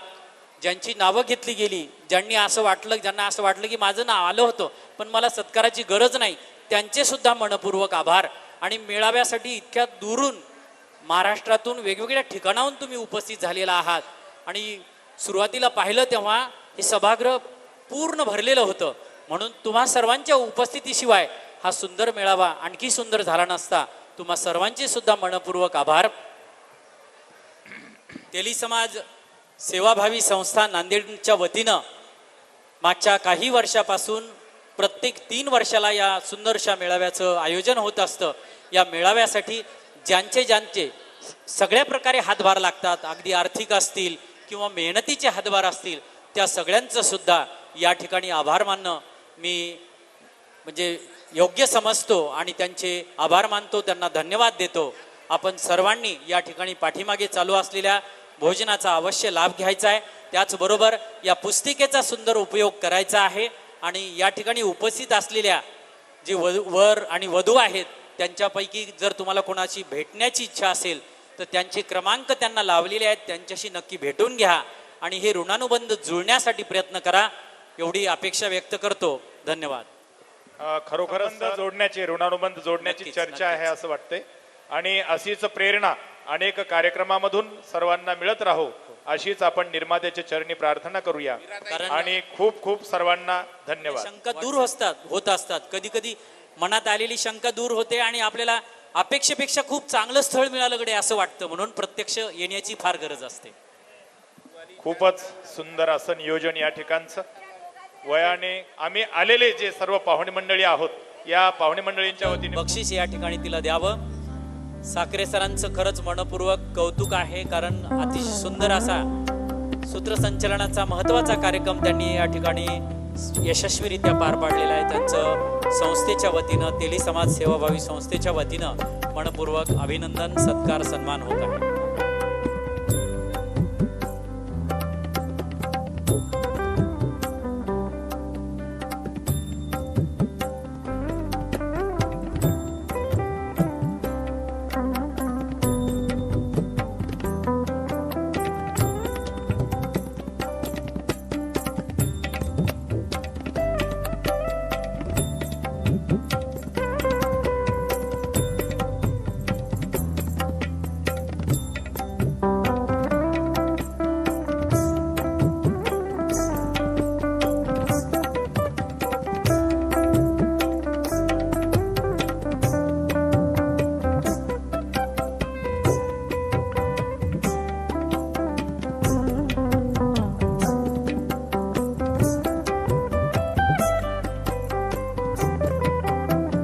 ज्यांची नावं घेतली गेली, ज्यांना असं वाटलं की माझं नाव आलं होतं पण मला सत्काराची गरज नाही, त्यांचे सुद्धा मनपूर्वक आभार. आणि मेळाव्यासाठी इतक्या दूरून महाराष्ट्रातून वेगवेगळ्या ठिकाणाहून तुम्ही उपस्थित झालेला आहात. आणि सुरुवातीला पाहिलं तेव्हा हे सभागृह पूर्ण भरलेलं होतं. म्हणून तुम्हा सर्वांच्या उपस्थितीशिवाय हा सुंदर मेळावा आणखी सुंदर झाला नसता. तुम्हा सर्वांचे सुद्धा मनपूर्वक आभार. तेली समाज सेवाभावी संस्था नांदेडच्या वतीनं मागच्या काही वर्षापासून प्रत्येक 3 वर्षाला या सुंदरशा मेळाव्याचं आयोजन होत असतं. या मेळाव्यासाठी ज्यांचे सगळ्या प्रकारे हातभार लागतात, अगदी आर्थिक असतील किंवा मेहनतीचे हातभार असतील, त्या सगळ्यांचं सुद्धा या ठिकाणी आभार मानणं मी म्हणजे योग्य समजतो आणि त्यांचे आभार मानतो, त्यांना धन्यवाद देतो. आपण सर्वांनी या ठिकाणी पाठीमागे चालू असलेल्या भोजनाचा अवश्य लाभ घ्यायचा आहे. त्याचबरोबर या पुस्तिकेचा सुंदर उपयोग करायचा आहे. आणि या ठिकाणी उपस्थित असलेल्या जे वर आणि वधू आहेत त्यांच्यापैकी जर तुम्हाला कोणाची भेटण्याची इच्छा असेल तर त्यांचे क्रमांक त्यांना लावलेले आहेत, त्यांच्याशी नक्की भेटून घ्या आणि हे ऋणानुबंध जुळण्यासाठी प्रयत्न करा, एवढी अपेक्षा व्यक्त करतो. धन्यवाद. खरोखरच जोडण्याची ऋणानुबंध जोडण्याची चर्चा आहे असं वाटतंय आणि अशीच प्रेरणा अनेक कार्यक्रमामधून सर्वांना मिळत राहो अशीच आपण निर्मात्याच्या चरणी प्रार्थना करूया. आणि खूप खूप सर्वांना धन्यवाद. शंका दूर होत असतात. कधी कधी मनात आलेली शंका दूर होते आणि आपल्याला अपेक्षेपेक्षा खूप चांगलं स्थळ मिळालं गडे असं वाटतं. म्हणून प्रत्यक्ष येण्याची फार गरज असते. खूपच सुंदर असं नियोजन या ठिकाणचं. वयाने आम्ही आलेले जे सर्व पाहुणे मंडळी आहोत, या पाहुणे मंडळींच्या वतीने बक्षीस या ठिकाणी तिला द्यावं. साखरे सरांचं खरंच मनपूर्वक कौतुक आहे, कारण अतिशय सुंदर असा सूत्रसंचलनाचा महत्वाचा कार्यक्रम त्यांनी या ठिकाणी यशस्वीरित्या पार पाडलेला आहे. त्यांचं संस्थेच्या वतीनं, तेली समाज सेवाभावी संस्थेच्या वतीनं मनपूर्वक अभिनंदन, सत्कार, सन्मान होत आहे.